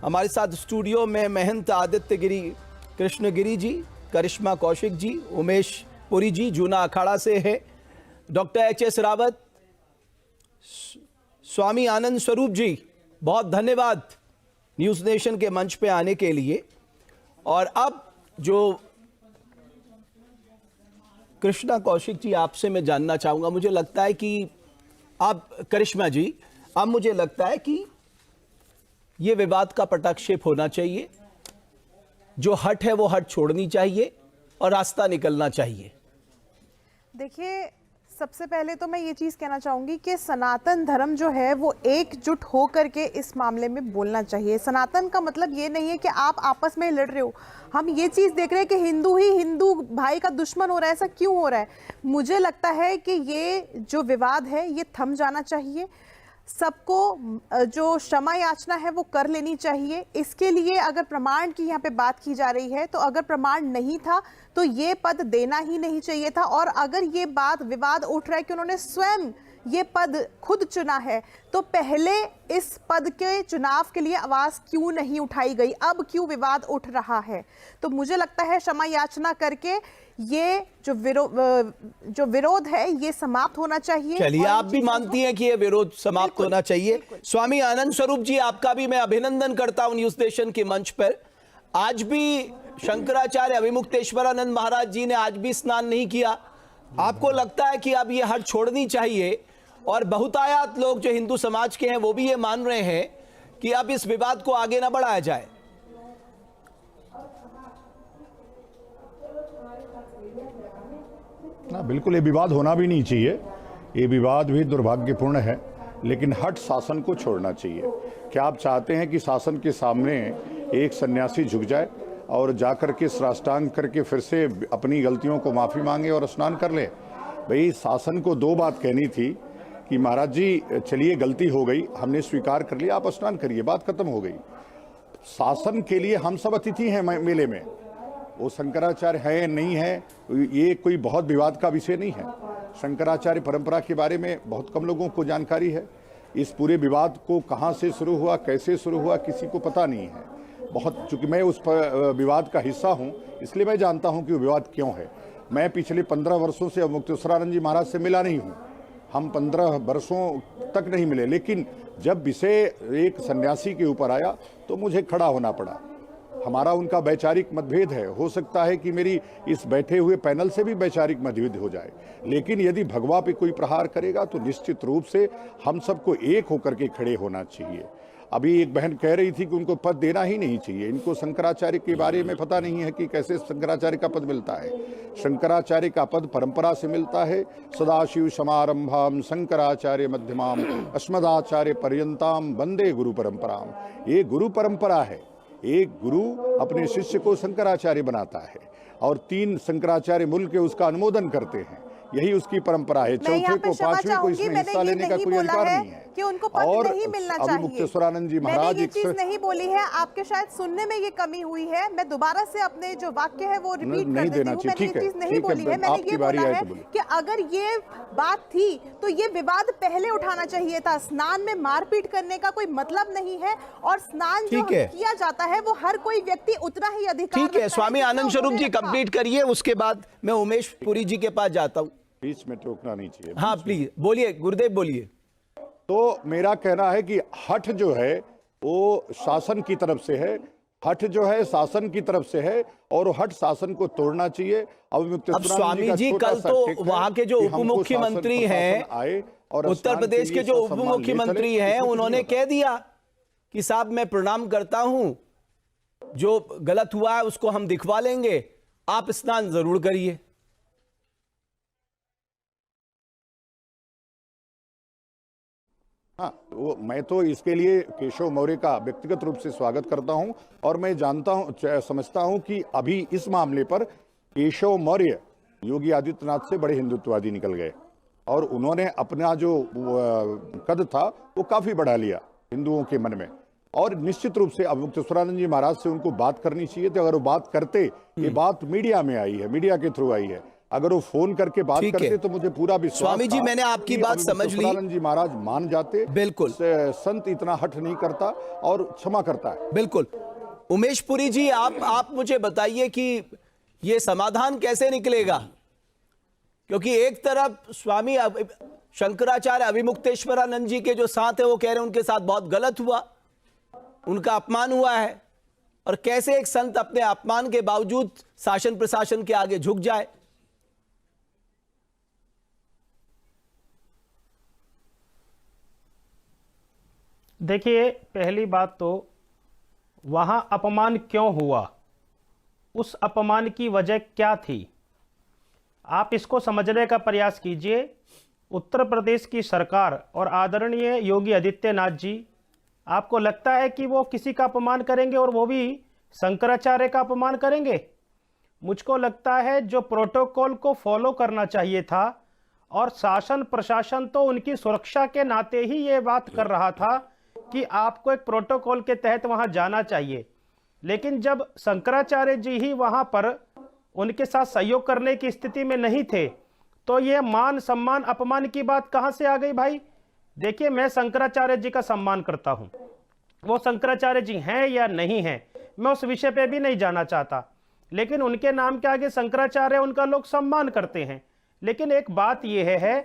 हमारे साथ स्टूडियो में महंत आदित्य गिरी कृष्णगिरी जी, करिश्मा कौशिक जी, उमेश पुरी जी जूना अखाड़ा से है, डॉक्टर एच.एस. रावत, स्वामी आनंद स्वरूप जी, बहुत धन्यवाद न्यूज़ नेशन के मंच पे आने के लिए। और अब जो कृष्णा कौशिक जी, आपसे मैं जानना चाहूंगा, मुझे लगता है कि अब करिश्मा जी, अब मुझे लगता है कि ये विवाद का पटाक्षेप होना चाहिए, जो हट है वो हट छोड़नी चाहिए और रास्ता निकलना चाहिए। देखिए, सबसे पहले तो मैं ये चीज़ कहना चाहूँगी कि सनातन धर्म जो है वो एकजुट हो करके इस मामले में बोलना चाहिए। सनातन का मतलब ये नहीं है कि आप आपस में लड़ रहे हो। हम ये चीज़ देख रहे हैं कि हिंदू ही हिंदू भाई का दुश्मन हो रहा है। ऐसा क्यों हो रहा है? मुझे लगता है कि ये जो विवाद है ये थम जाना चाहिए। सबको जो क्षमा याचना है वो कर लेनी चाहिए। इसके लिए अगर प्रमाण की यहाँ पे बात की जा रही है, तो अगर प्रमाण नहीं था तो ये पद देना ही नहीं चाहिए था। और अगर ये बात विवाद उठ रहा है कि उन्होंने स्वयं ये पद खुद चुना है, तो पहले इस पद के चुनाव के लिए आवाज क्यों नहीं उठाई गई? अब क्यों विवाद उठ रहा है? तो मुझे लगता है क्षमा याचना करके ये जो विरोध है ये समाप्त होना चाहिए। चलिए, आप भी मानती हैं कि ये विरोध समाप्त होना चाहिए। स्वामी आनंद स्वरूप जी, आपका भी मैं अभिनंदन करता हूं न्यूज़ नेशन के मंच पर। आज भी शंकराचार्य अभिमुक्तेश्वरानंद महाराज जी ने आज भी स्नान नहीं किया। आपको लगता है कि अब ये हट छोड़नी चाहिए? और बहुतायत लोग जो हिंदू समाज के हैं वो भी ये मान रहे हैं कि अब इस विवाद को आगे ना बढ़ाया जाए। ना, बिल्कुल ये विवाद होना भी नहीं चाहिए। ये विवाद भी दुर्भाग्यपूर्ण है, लेकिन हट शासन को छोड़ना चाहिए। क्या आप चाहते हैं कि शासन के सामने एक सन्यासी झुक जाए और जाकर के साष्टांग करके फिर से अपनी गलतियों को माफ़ी मांगे और स्नान कर ले? भाई, शासन को दो बात कहनी थी कि महाराज जी चलिए गलती हो गई, हमने स्वीकार कर लिया, आप स्नान करिए, बात खत्म हो गई। शासन के लिए हम सब अतिथि हैं मेले में। वो शंकराचार्य है नहीं है, ये कोई बहुत विवाद का विषय नहीं है। शंकराचार्य परंपरा के बारे में बहुत कम लोगों को जानकारी है। इस पूरे विवाद को कहाँ से शुरू हुआ, कैसे शुरू हुआ, किसी को पता नहीं है। बहुत, चूंकि मैं उस विवाद का हिस्सा हूँ, इसलिए मैं जानता हूँ कि वो विवाद क्यों है। मैं पिछले 15 वर्षों से अवमुक्तेश्वरानंद जी महाराज से मिला नहीं हूँ, हम 15 वर्षों तक नहीं मिले, लेकिन जब विषय एक सन्यासी के ऊपर आया तो मुझे खड़ा होना पड़ा। हमारा उनका वैचारिक मतभेद है, हो सकता है कि मेरी इस बैठे हुए पैनल से भी वैचारिक मतभेद हो जाए, लेकिन यदि भगवा पे कोई प्रहार करेगा तो निश्चित रूप से हम सबको एक होकर के खड़े होना चाहिए। अभी एक बहन कह रही थी कि उनको पद देना ही नहीं चाहिए। इनको शंकराचार्य के बारे में पता नहीं है कि कैसे शंकराचार्य का पद मिलता है। शंकराचार्य का पद परंपरा से मिलता है। सदाशिव समारंभाम शंकराचार्य मध्यमाम अस्मदाचार्य पर्यंताम वंदे गुरु परंपराम। ये गुरु परंपरा है। एक गुरु अपने शिष्य को शंकराचार्य बनाता है और 3 शंकराचार्य मिल के उसका अनुमोदन करते हैं। यही उसकी परंपरा है। चौथे को, 5वें को इसमें हिस्सा लेने का कोई अधिकार नहीं है कि उनको पद और नहीं मिलना चाहिए। अभिमुक्तेश्वरानंद जी महाराज ये चीज नहीं बोली है, आपके शायद सुनने में ये कमी हुई है। मैं दोबारा से अपने जो वाक्य है वो रिपीट कर देती हूँ। मैंने ये चीज नहीं बोली है, मैंने ये बोला है कि अगर ये बात थी तो ये विवाद पहले उठाना चाहिए था। स्नान में मारपीट करने का कोई मतलब नहीं है, और स्नान जो किया जाता है वो हर कोई व्यक्ति उतना ही अधिकार। ठीक है, स्वामी आनंद स्वरूप जी कंप्लीट करिए, उसके बाद मैं उमेश पुरी जी के पास जाता हूँ। बीच में टोकना नहीं चाहिए। हाँ प्लीज बोलिए, गुरुदेव बोलिए। तो मेरा कहना है कि हठ जो है वो शासन की तरफ से है। हठ जो है शासन की तरफ से है और हठ शासन को तोड़ना चाहिए। अब स्वामी जी, कल तो वहां के जो उप मुख्यमंत्री हैं, उत्तर प्रदेश के जो उप मुख्यमंत्री हैं, उन्होंने कह दिया कि साहब मैं प्रणाम करता हूं, जो गलत हुआ है उसको हम दिखवा लेंगे, आप स्नान जरूर करिए। हाँ, वो मैं तो इसके लिए केशव मौर्य का व्यक्तिगत रूप से स्वागत करता हूं और मैं जानता हूं, समझता हूं कि अभी इस मामले पर केशव मौर्य योगी आदित्यनाथ से बड़े हिंदुत्ववादी निकल गए और उन्होंने अपना जो कद था वो काफी बढ़ा लिया हिंदुओं के मन में। और निश्चित रूप से अवमुक्तेश्वरानंद जी महाराज से उनको बात करनी चाहिए थी। अगर वो बात करते, ये बात मीडिया में आई है, मीडिया के थ्रू आई है, अगर वो फोन करके बात ठीक है। करते तो मुझे पूरा विश्वास स्वामी जी, था मैंने आपकी कि बात अभी समझ ली। विश्वेश्वरानंद जी महाराज मान जाते। बिल्कुल। संत इतना हठ नहीं करता और क्षमा करता है। बिल्कुल। उमेश पुरी जी, आप मुझे बताइए कि ये समाधान कैसे निकलेगा, क्योंकि एक तरफ स्वामी शंकराचार्य अभिमुक्तेश्वरानंद जी के जो साथ है वो कह रहे हैं उनके साथ बहुत गलत हुआ, उनका अपमान हुआ है, और कैसे एक संत अपने अपमान के बावजूद शासन प्रशासन के आगे झुक जाए। देखिए, पहली बात तो वहां अपमान क्यों हुआ, उस अपमान की वजह क्या थी, आप इसको समझने का प्रयास कीजिए। उत्तर प्रदेश की सरकार और आदरणीय योगी आदित्यनाथ जी, आपको लगता है कि वो किसी का अपमान करेंगे, और वो भी शंकराचार्य का अपमान करेंगे? मुझको लगता है जो प्रोटोकॉल को फॉलो करना चाहिए था, और शासन प्रशासन तो उनकी सुरक्षा के नाते ही ये बात कर रहा था कि आपको एक प्रोटोकॉल के तहत वहां जाना चाहिए, लेकिन जब शंकराचार्य जी ही वहां पर उनके साथ सहयोग करने की स्थिति में नहीं थे, तो ये मान सम्मान अपमान की बात कहां से आ गई भाई? देखिए, मैं शंकराचार्य जी का सम्मान करता हूं, वो शंकराचार्य जी हैं या नहीं हैं मैं उस विषय पे भी नहीं जाना चाहता, लेकिन उनके नाम के आगे शंकराचार्य उनका लोग सम्मान करते हैं। लेकिन एक बात यह है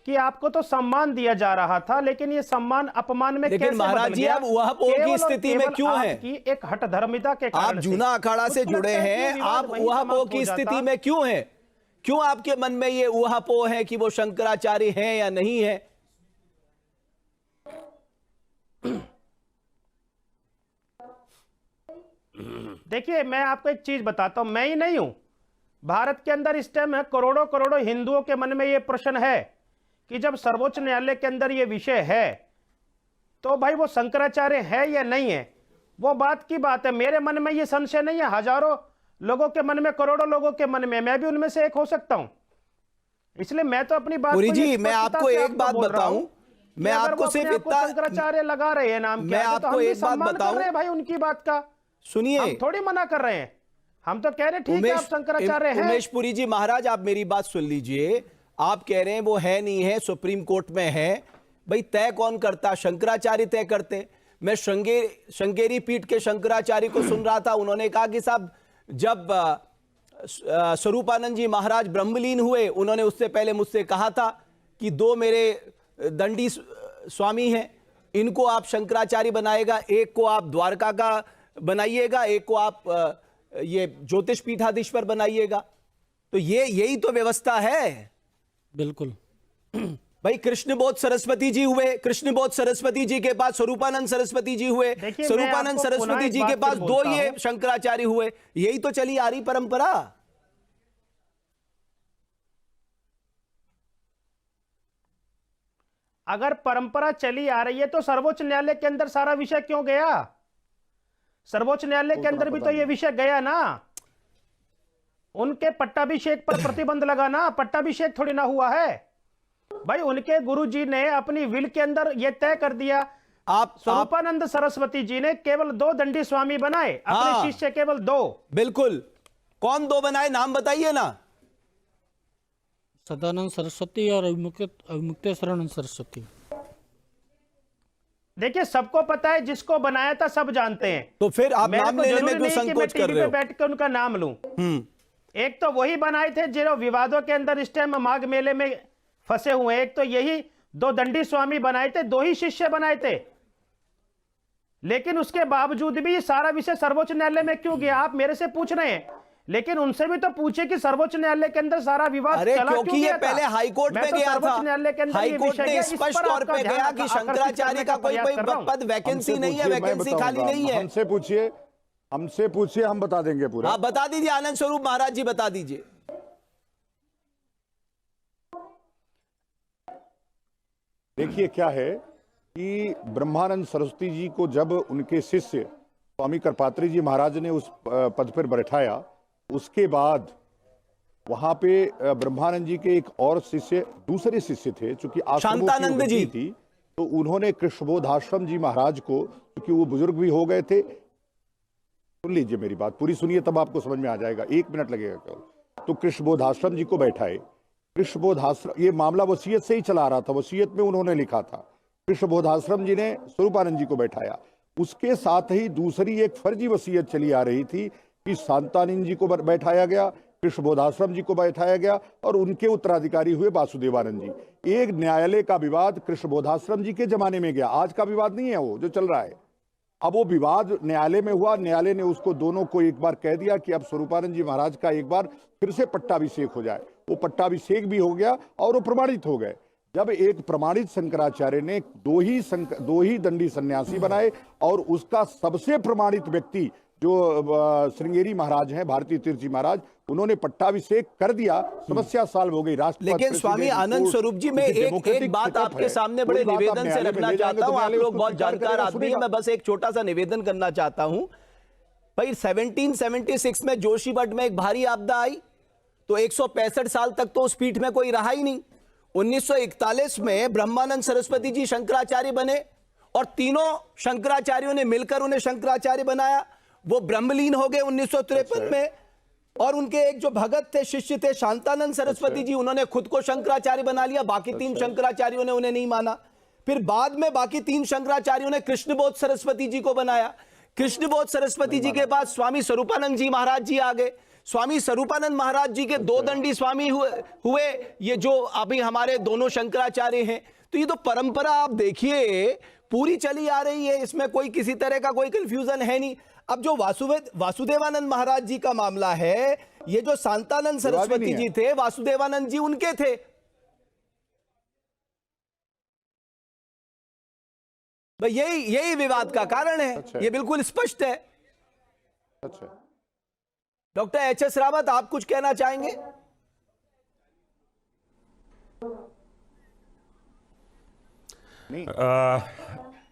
कि आपको तो सम्मान दिया जा रहा था, लेकिन ये सम्मान अपमान में लेकिन कैसे महाराज बदल जी, गया? आप उहापोह की केवल और स्थिति में केवल क्यों हैं? आपकी एक हठधर्मिता के आप कारण जूना अखाड़ा से मुझको जुड़े लगता है कि हैं, विवाद आप वहीं उहापोह समाप्त की हो जाता। स्थिति में क्यों हैं? क्यों आपके मन में ये उहापोह है कि वो शंकराचार्य हैं या नहीं है? देखिए, मैं आपको एक चीज बताता हूं, मैं ही नहीं हूं, भारत के अंदर इस टाइम करोड़ों करोड़ों हिंदुओं के मन में यह प्रश्न है कि जब सर्वोच्च न्यायालय के अंदर यह विषय है, तो भाई वो शंकराचार्य है या नहीं है, वो बात की बात है। मेरे मन में यह संशय नहीं है, हजारों लोगों के मन में, करोड़ों लोगों के मन में, मैं भी उनमें से एक हो सकता हूं। इसलिए मैं तो अपनी बात पुरी को जी, ये मैं स्पष्टता आपको से एक आपको बात बोल रहा हूं बताऊं, कि मैं अगर वो आपको सिर्फ अपने आप को इतना, शंकराचार्य लगा रहे हैं नाम के मैं आगे, तो आपको हम भी एक बात सम्मान कर बताऊं। रहे हैं भाई उनकी बात का। सुनिए, हम थोड़ी मना कर रहे हैं, हम तो कह रहे हैं ठीक है आप शंकराचार्य हैं। उमेश पुरी जी, महाराज आप मेरी बात सुन लीजिए। आप कह रहे हैं वो है नहीं है, सुप्रीम कोर्ट में है, भाई तय कौन करता? शंकराचार्य तय करते। मैं श्रृंगेरी पीठ के शंकराचार्य को सुन रहा था, उन्होंने कहा कि साहब जब स्वरूपानंद जी महाराज ब्रह्मलीन हुए, उन्होंने उससे पहले मुझसे कहा था कि दो मेरे दंडी स्वामी हैं, इनको आप शंकराचार्य बनाएगा, एक को आप द्वारका का बनाइएगा, एक को आप ये ज्योतिष पीठाधीश्वर बनाइएगा। तो यही तो व्यवस्था है। बिल्कुल। भाई कृष्णबोध सरस्वती जी हुए, कृष्णबोध सरस्वती जी के पास स्वरूपानंद सरस्वती जी हुए, देखिए, स्वरूपानंद मैं आपको सरस्वती पुनः जी एक के बात पास फिर दो बोलता ये हूं। शंकराचार्य हुए। यही तो चली आ रही परंपरा। अगर परंपरा चली आ रही है तो सर्वोच्च न्यायालय के अंदर सारा विषय क्यों गया? सर्वोच्च न्यायालय के अंदर भी तो ये विषय गया ना, उनके पट्टाभिषेक पर प्रतिबंध लगा ना, पट्टाभिषेक थोड़ी ना हुआ है भाई। उनके गुरुजी ने अपनी विल के अंदर यह तय कर दिया। आप स्वरूपानंद सरस्वती जी ने केवल दो दंडी स्वामी बनाए, अपने हाँ। शिष्य केवल दो। बिल्कुल। कौन दो बनाए, नाम बताइए ना। सदानंद सरस्वती और अविमुक्तेश्वरानंद सरस्वती। देखिए, सबको पता है, जिसको बनाया था सब जानते हैं। तो फिर आप मेरे नाम को लेने जरूरी में क्यों नहीं कि मैं संकोच कर टीवी रहे पे हो? बैठ के उनका नाम लूं। एक तो वही बनाए थे जो विवादों के अंदर इस टाइम माघ मेले में फंसे हुए हैं। एक तो यही दो दंडी स्वामी बनाए थे, दो ही शिष्य बनाए थे, लेकिन उसके बावजूद भी सारा विषय सर्वोच्च न्यायालय में क्यों गया? आप मेरे से पूछ रहे हैं, लेकिन उनसे भी तो पूछे कि सर्वोच्च न्यायालय के अंदर सारा विवाद अरे चला क्योंकि क्यों ये गया था? पहले हाईकोर्ट मैं में तो गया था। सर्वोच्च न्यायालय के अंदर ये हाईकोर्ट विषय ने गया, इस पर स्पष्ट तौर आपका पे ध्यान गया कि आकर्षित शंकराचार्य करने का कोई प्रयास कर रहा हूं। पद वैकेंसी नहीं है, मैं वैकेंसी खाली बताऊंगा। नहीं है। हमसे पूछिए, हम बता देंगे पूरा। आप बता दीजिए, आनंद स्वरूप महाराज जी बता दीजिए। देखिए क्या है कि ब्रह्मानंद सरस्वती जी को जब उनके शिष्य स्वामी करपात्री जी महाराज ने उस पद पर बैठाया, उसके बाद वहां पे ब्रह्मानंद जी के एक और शिष्य, दूसरे शिष्य थे, चूंकि शांतानंद जी थी, तो उन्होंने कृष्णबोधाश्रम जी महाराज को, क्योंकि वो बुजुर्ग भी हो गए थे, सुन लीजिए मेरी बात पूरी सुनिए, तब आपको समझ में आ जाएगा, 1 मिनट लगेगा केवल। तो कृष्णबोध आश्रम जी को बैठाए। कृष्णबोध आश्रम, ये मामला वसीयत से ही चला रहा था, वसीयत में उन्होंने लिखा था। कृष्णबोध आश्रम जी ने स्वरूपानंद जी को बैठाया। उसके साथ ही दूसरी एक फर्जी वसीयत चली आ रही थी कि शांतानंद जी को बैठाया गया, कृष्णबोध आश्रम जी को बैठाया गया और उनके उत्तराधिकारी हुए वासुदेवानंद जी। एक न्यायालय का विवाद कृष्णबोध आश्रम जी के जमाने में गया, आज का विवाद नहीं है वो जो चल रहा है। अब वो विवाद न्यायालय में हुआ, न्यायालय ने उसको दोनों को एक बार कह दिया कि अब स्वरूपानंद जी महाराज का एक बार फिर से पट्टाभिषेक हो जाए। वो पट्टाभिषेक भी हो गया और वो प्रमाणित हो गए। जब एक प्रमाणित शंकराचार्य ने दो ही दंडी सन्यासी बनाए और उसका सबसे प्रमाणित व्यक्ति जो श्रृंगेरी महाराज हैं, भारती तीर्थ जी महाराज, उन्होंने पट्टाभिषेक कर दिया। समस्या सॉल्व हो गई। राष्ट्रपति, लेकिन स्वामी आनंद स्वरूप जी, मैं एक बात आपके सामने बड़े निवेदन से रखना चाहता हूं। आप लोग बहुत जानकार आदमी हैं, मैं बस एक छोटा सा निवेदन करना चाहता हूं। भाई 1776 में जोशी मठ में एक भारी आपदा आई तो 165 साल तक तो उस पीठ में कोई रहा ही नहीं। 1941 में ब्रह्मानंद सरस्वती जी शंकराचार्य बने और तीनों शंकराचार्यों ने मिलकर उन्हें शंकराचार्य बनाया। वो ब्रह्मलीन हो गए 1953 में। और उनके एक जो भगत थे, शिष्य थे, शांतानंद सरस्वती जी, उन्होंने खुद को शंकराचार्य बना लिया। बाकी तीन शंकराचार्यों ने उन्हें नहीं माना। फिर बाद में बाकी तीन शंकराचार्यों ने कृष्णबोध सरस्वती जी को बनाया। कृष्णबोध सरस्वती जी के बाद स्वामी स्वरूपानंद जी महाराज जी आ गए। स्वामी स्वरूपानंद महाराज जी के दो दंडी स्वामी हुए ये जो अभी हमारे दोनों शंकराचार्य हैं। तो ये तो परंपरा आप देखिए पूरी चली आ रही है, इसमें कोई किसी तरह का कोई कंफ्यूजन है नहीं। अब जो वासुदेवानंद महाराज जी का मामला है, ये जो शांतानंद सरस्वती जी थे, वासुदेवानंद जी उनके थे। भाई यही विवाद का कारण है। अच्छा। ये बिल्कुल स्पष्ट है। अच्छा, डॉक्टर एच.एस. रावत, आप कुछ कहना चाहेंगे?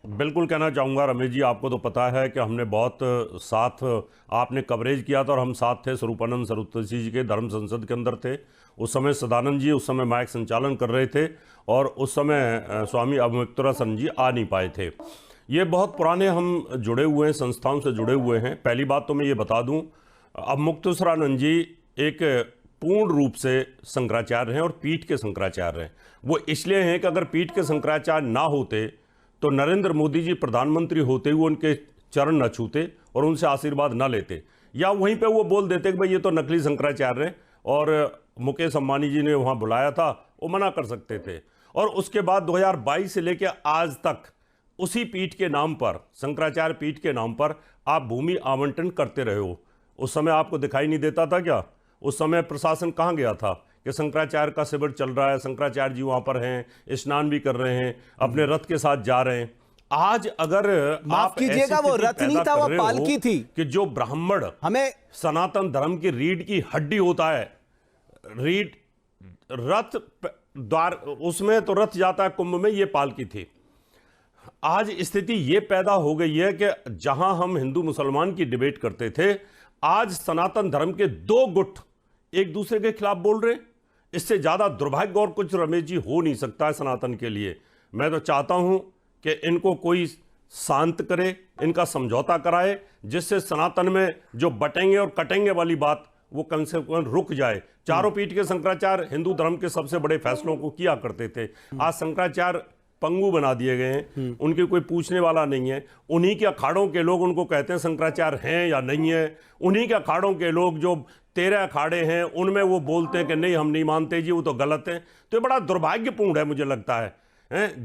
बिल्कुल कहना चाहूँगा रमेश जी, आपको तो पता है कि हमने बहुत साथ आपने कवरेज किया था और हम साथ थे। स्वरूपानंद सरस्वती जी के धर्म संसद के अंदर थे। उस समय सदानंद जी उस समय माइक संचालन कर रहे थे और उस समय स्वामी अवमुक्तेश्वरानंद जी आ नहीं पाए थे। ये बहुत पुराने हम जुड़े हुए हैं, संस्थाओं से जुड़े हुए हैं। पहली बात तो मैं ये बता दूँ, अवमुक्तेश्वरानंद जी एक पूर्ण रूप से शंकराचार्य हैं और पीठ के शंकराचार्य हैं। वो इसलिए हैं कि अगर पीठ के शंकराचार्य ना होते तो नरेंद्र मोदी जी प्रधानमंत्री होते हुए उनके चरण न छूते और उनसे आशीर्वाद न लेते, या वहीं पे वो बोल देते कि भाई ये तो नकली शंकराचार्य हैं, और मुकेश अंबानी जी ने वहाँ बुलाया था, वो मना कर सकते थे। और उसके बाद 2022 से लेकर आज तक उसी पीठ के नाम पर, शंकराचार्य पीठ के नाम पर आप भूमि आवंटन करते रहे हो। उस समय आपको दिखाई नहीं देता था क्या? उस समय प्रशासन कहाँ गया था कि शंकराचार्य का शिविर चल रहा है, शंकराचार्य जी वहाँ पर हैं, स्नान भी कर रहे हैं, अपने रथ के साथ जा रहे हैं। आज अगर माफ कीजिएगा, वो रथ नहीं था, वो पालकी थी कि जो ब्राह्मण हमें सनातन धर्म की रीढ़ की हड्डी होता है, रीढ़ रथ द्वार, उसमें तो रथ जाता है कुंभ में, ये पालकी थी। आज स्थिति ये पैदा हो गई है कि जहां हम हिंदू मुसलमान की डिबेट करते थे, आज सनातन धर्म के दो गुट एक दूसरे के खिलाफ बोल रहे हैं। इससे ज्यादा दुर्भाग्य और कुछ रमेश जी हो नहीं सकता है सनातन के लिए। मैं तो चाहता हूं कि इनको कोई शांत करे, इनका समझौता कराए, जिससे सनातन में जो बटेंगे और कटेंगे वाली बात वो कम से कम रुक जाए। चारों पीठ के शंकराचार्य हिंदू धर्म के सबसे बड़े फैसलों को किया करते थे। आज शंकराचार्य पंगु बना दिए गए हैं, उनके कोई पूछने वाला नहीं है। उन्हीं के अखाड़ों के लोग उनको कहते हैं शंकराचार्य हैं या नहीं है। उन्हीं के अखाड़ों के लोग जो 13 अखाड़े हैं उनमें वो बोलते हैं कि नहीं हम नहीं मानते जी, वो तो गलत है। तो ये बड़ा दुर्भाग्यपूर्ण है मुझे लगता है।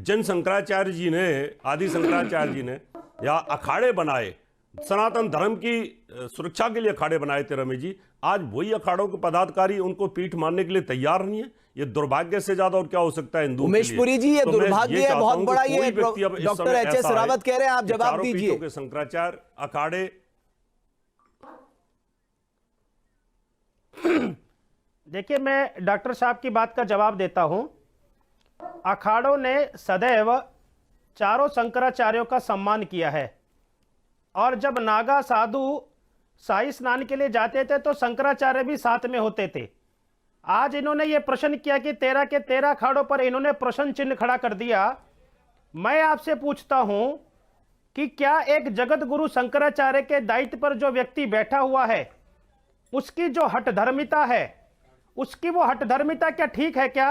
जिन शंकराचार्य जी ने, आदि शंकराचार्य जी ने या अखाड़े बनाए, सनातन धर्म की सुरक्षा के लिए अखाड़े बनाए थे रमेश जी, आज वही अखाड़ों के पदाधिकारी उनको पीठ मानने के लिए तैयार नहीं है। ये दुर्भाग्य से ज्यादा और क्या हो सकता है हिंदू के लिए? उमेश पुरी जी, ये तो दुर्भाग्य है बहुत बड़ा। ये डॉक्टर डॉक्टर एच.एस. रावत कह रहे हैं, आप जवाब दीजिए। शंकराचार्य अखाड़े देखिए, मैं डॉक्टर साहब की बात का जवाब देता हूं। अखाड़ों ने सदैव चारों शंकराचार्यों का सम्मान किया है, और जब नागा साधु शाही स्नान के लिए जाते थे तो शंकराचार्य भी साथ में होते थे। आज इन्होंने ये प्रश्न किया कि 13 के 13 अखाड़ों पर इन्होंने प्रश्न चिन्ह खड़ा कर दिया। मैं आपसे पूछता हूं कि क्या एक जगत गुरु शंकराचार्य के दायित्व पर जो व्यक्ति बैठा हुआ है, उसकी जो हठधर्मिता है, उसकी वो हठधर्मिता क्या ठीक है क्या?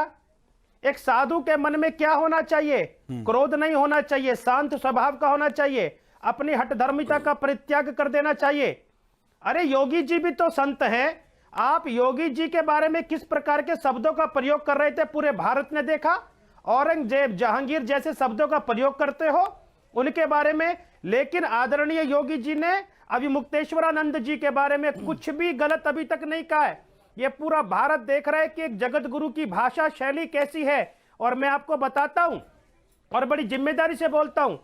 एक साधु के मन में क्या होना चाहिए? क्रोध नहीं होना चाहिए, शांत स्वभाव का होना चाहिए, अपनी हठधर्मिता का परित्याग कर देना चाहिए। अरे योगी जी भी तो संत हैं। आप योगी जी के बारे में किस प्रकार के शब्दों का प्रयोग कर रहे थे पूरे भारत ने देखा। औरंगजेब, जहांगीर जैसे शब्दों का प्रयोग करते हो उनके बारे में, लेकिन आदरणीय योगी जी ने अविमुक्तेश्वरानंद जी के बारे में कुछ भी गलत अभी तक नहीं कहा है। ये पूरा भारत देख रहा है कि एक जगत गुरु की भाषा शैली कैसी है। और मैं आपको बताता हूं और बड़ी जिम्मेदारी से बोलता हूं,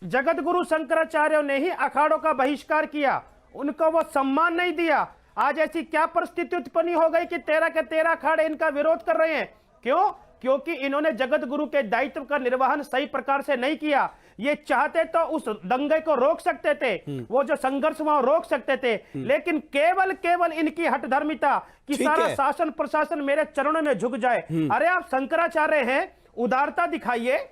जगत गुरु शंकराचार्यों ने ही अखाड़ों का बहिष्कार किया, उनको वो सम्मान नहीं दिया। आज ऐसी क्या परिस्थिति उत्पन्न हो गई कि 13 के 13 अखाड़े इनका विरोध कर रहे हैं। क्यों? क्योंकि इन्होंने जगत गुरु के दायित्व का निर्वहन सही प्रकार से नहीं किया। ये चाहते तो उस दंगे को रोक सकते थे, वो जो संघर्ष वहां रोक सकते थे, लेकिन केवल इनकी हठधर्मिता कि सारा शासन प्रशासन मेरे चरणों में झुक जाए। अरे आप शंकराचार्य हैं, उदारता दिखाइए।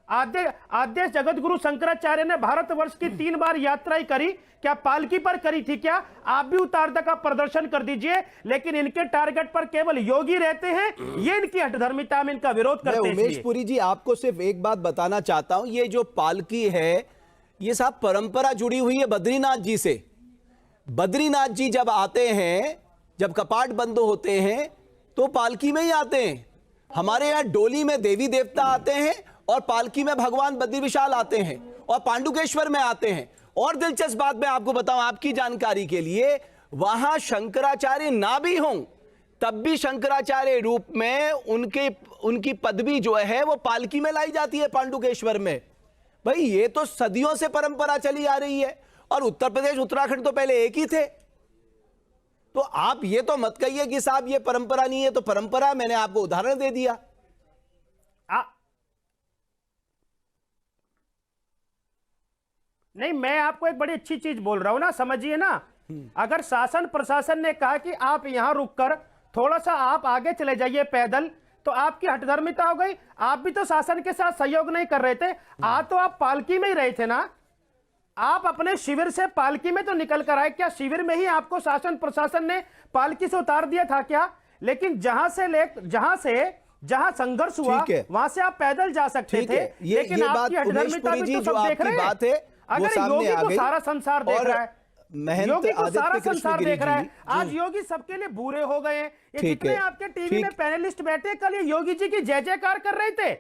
आद्य जगत गुरु शंकराचार्य ने भारतवर्ष की 3 बार यात्राएं करी, क्या पालकी पर करी थी क्या? आप भी उदारता का प्रदर्शन कर दीजिए, लेकिन इनके टारगेट पर केवल योगी रहते हैं। ये इनकी हठधर्मिता में इनका विरोध करते हैं। उमेश पुरी जी, आपको सिर्फ एक बात बताना चाहता हूं, ये जो पालकी है ये साहब परंपरा जुड़ी हुई है बद्रीनाथ जी से। बद्रीनाथ जी जब आते हैं, जब कपाट बंद होते हैं तो पालकी में ही आते हैं। हमारे यहां डोली में देवी देवता आते हैं और पालकी में भगवान बद्री विशाल आते हैं और पांडुकेश्वर में आते हैं। और दिलचस्प बात मैं आपको बताऊं आपकी जानकारी के लिए, वहां शंकराचार्य ना भी हों तब भी शंकराचार्य रूप में उनकी पदवी जो है वो पालकी में लाई जाती है पांडुकेश्वर में। भाई ये तो सदियों से परंपरा चली आ रही है और उत्तर प्रदेश उत्तराखंड तो पहले एक ही थे। तो आप ये तो मत कहिए कि साहब ये परंपरा नहीं है, तो परंपरा, मैंने आपको उदाहरण दे दिया। नहीं, मैं आपको एक बड़ी अच्छी चीज बोल रहा हूं ना, समझिए ना। अगर शासन प्रशासन ने कहा कि आप यहां रुककर थोड़ा सा आप आगे चले जाइए पैदल, तो आपकी हठधर्मिता हो गई। आप भी तो शासन के साथ सहयोग नहीं कर रहे थे, तो आप पालकी में ही रहे थे ना। आप अपने शिविर से पालकी में तो निकल कर आए, क्या शिविर में ही आपको शासन प्रशासन ने पालकी से उतार दिया था क्या? लेकिन जहां संघर्ष हुआ वहां से आप पैदल जा सकते थे। लेकिन आपकी हठधर्मिता भी तो सब देख रहे हैं। अगर योगी को सारा संसार देख रहा है, योगी को सारा संसार देख रहा है, आज योगी सबके लिए बुरे हो गए हैं। ये जितने आपके टीवी में पैनलिस्ट बैठे, कल ये योगी जी की जय जयकार कर रहे थे,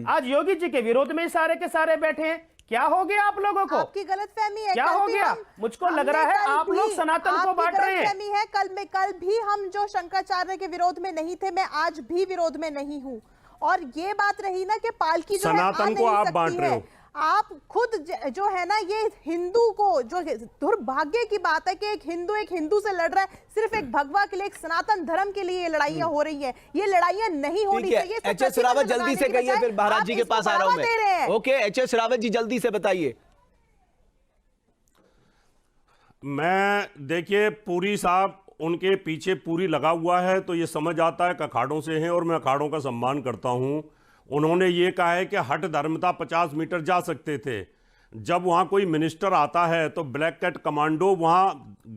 आज योगी जी के विरोध में सारे के सारे बैठे हैं। क्या हो गया आप लोगों को? आपकी गलतफहमी है। क्या हो गया? मुझको लग रहा है आप लोग सनातन को बांट रहे हैं। कल भी हम जो शंकराचार्य के विरोध में नहीं थे, मैं आज भी विरोध में नहीं हूँ। और ये बात रही ना कि पालकी जो सनातन को आप बांट रहे हो। आप खुद जो है ना, ये हिंदू को, जो दुर्भाग्य की बात है कि एक हिंदू से लड़ रहा है, सिर्फ एक भगवा के लिए, एक सनातन धर्म के लिए ये लड़ाइयां हो रही हैं। ये लड़ाइयां नहीं होनी चाहिए। एच.एस. रावत जल्दी से कहिए, फिर महाराज जी के पास आ रहा हूं मैं। Okay, HS. रावत जी जल्दी से बताइए। मैं देखिए, पूरी साहब उनके पीछे पूरी लगा हुआ है, तो ये समझ आता है कि अखाड़ों से हैं और मैं अखाड़ों का सम्मान करता हूं। उन्होंने ये कहा है कि हठ धर्मता 50 मीटर जा सकते थे। जब वहां कोई मिनिस्टर आता है तो ब्लैक कैट कमांडो वहां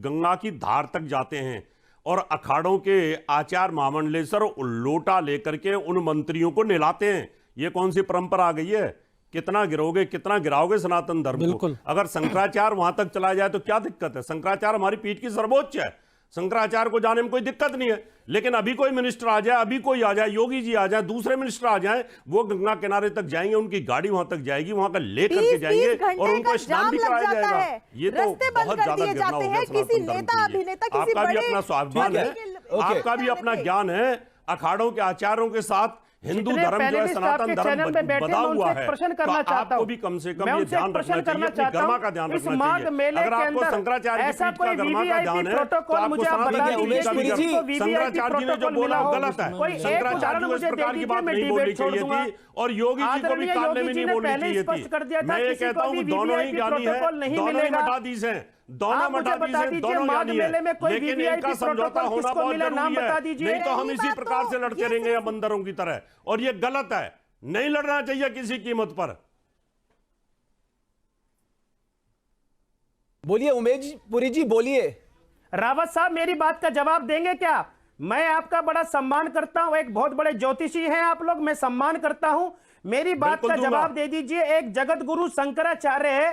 गंगा की धार तक जाते हैं और अखाड़ों के आचार्य महामंडलेश्वर लोटा लेकर के उन मंत्रियों को नहलाते हैं। ये कौन सी परंपरा आ गई है? कितना गिरोगे, कितना गिराओगे सनातन धर्म को? अगर शंकराचार्य वहां तक चला जाए तो क्या दिक्कत है? शंकराचार्य हमारी पीठ की सर्वोच्च है, शंकराचार्य को जाने में कोई दिक्कत नहीं है। लेकिन अभी कोई मिनिस्टर आ जाए, अभी कोई आ जाए, योगी जी आ जाए, दूसरे मिनिस्टर आ जाए, वो गंगा किनारे तक जाएंगे, उनकी गाड़ी वहां तक जाएगी, वहां का लेकर के जाएंगे और उनको स्नान भी कराया जाएगा। ये तो बहुत ज्यादा गिरना हो गया सनातन धर्म के लिए। आपका भी अपना स्वाभिमान है, आपका भी अपना ज्ञान है। अखाड़ों के आचार्यों के साथ हिंदू धर्म जो है, सनातन धर्म बदा हुआ है, तो आपको भी कम से कम ये ध्यान रखना चाहिए, अपनी गर्मा का ध्यान रखना चाहिए। अगर आपको शंकराचार्य की पीठ का गर्मा का ध्यान है तो आपको शंकराचार्य जी ने जो बोला वो गलत है। शंकराचार्य को इस प्रकार की बात नहीं बोलनी चाहिए थी और योगी जी को भी कानने में नहीं बोलनी चाहिए थी। मैं ये कहता हूँ दोनों ही ज्ञानी है, दोनों ही मठाधीश हैं, दोनों मठाधीश हैं, दोनों ज्ञानी है, लेकिन इनका समझौता होना बहुत जरूरी है, नहीं तो हम इसी प्रकार से लड़ते रहेंगे या बंदरों की तरह। और ये गलत है, नहीं लड़ना चाहिए किसी कीमत पर। बोलिए उमेश पुरी जी, बोलिए। रावत साहब मेरी बात का जवाब देंगे क्या? मैं आपका बड़ा सम्मान करता हूं, एक बहुत बड़े ज्योतिषी हैं आप लोग, मैं सम्मान करता हूं, मेरी बात बिल्कुल का दूंगा। जवाब दे दीजिए। एक जगत गुरु शंकराचार्य है,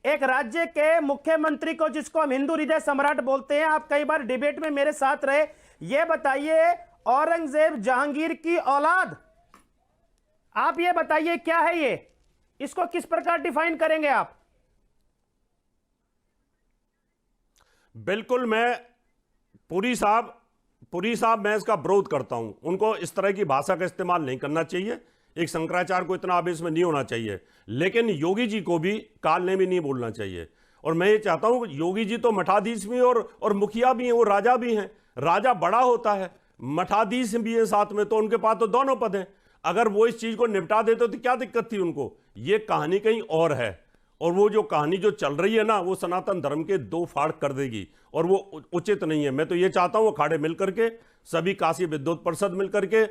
एक राज्य के मुख्यमंत्री को, जिसको हम हिंदू हृदय सम्राट बोलते हैं, आप कई बार डिबेट में मेरे साथ रहे, ये बताइए औरंगजेब जहांगीर की औलाद, आप ये बताइए क्या है ये, इसको किस प्रकार डिफाइन करेंगे आप? बिल्कुल, मैं पुरी साहब मैं इसका विरोध करता हूं। उनको इस तरह की भाषा का इस्तेमाल नहीं करना चाहिए, एक शंकराचार्य को इतना आवेश में नहीं होना चाहिए, लेकिन योगी जी को भी काल ने भी नहीं बोलना चाहिए। और मैं ये चाहता हूं, योगी जी तो मठाधीश भी और मुखिया भी हैं, वो राजा भी हैं। राजा बड़ा होता है, मठाधीश भी है साथ में, तो उनके पास तो दोनों पद हैं। अगर वो इस चीज को निपटा देते तो क्या दिक्कत थी उनको? ये कहानी कहीं और है, और वो जो कहानी जो चल रही है ना, वो सनातन धर्म के दो फाड़ कर देगी, और वो उचित नहीं है। मैं तो ये चाहता हूं, वो अखाड़े मिलकर के, सभी काशी विद्वत परिषद मिलकर के,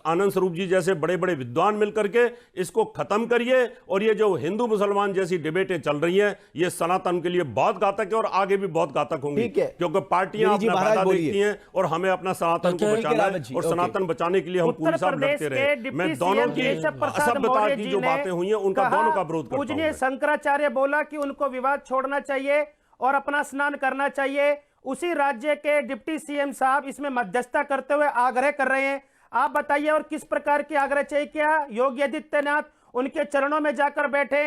आनंद स्वरूप जी जैसे बड़े बड़े विद्वान मिलकर के इसको खत्म करिए। और ये जो हिंदू मुसलमान जैसी डिबेटें चल रही हैं, ये सनातन के लिए बहुत घातक है और आगे भी बहुत घातक होंगी, ठीक है। क्योंकि पार्टियां गिरिजी अपना महाराज फायदा बोलिए। देखती हैं और हमें अपना सनातन को बचाना है, और सनातन बचाने के लिए हम पूरी साहब लड़ते रहे। मैं दोनों की असभ्यता की जो बातें हुई हैं उनका दोनों का विरोध करता हूं। पूजनीय शंकराचार्य बोला कि उनको विवाद छोड़ना चाहिए और अपना स्नान करना चाहिए। उसी राज्य के डिप्टी सीएम साहब इसमें मध्यस्थता करते हुए आग्रह कर रहे हैं। आप बताइए और किस प्रकार की आग्रह चाहिए? क्या योगी आदित्यनाथ उनके चरणों में जाकर बैठे,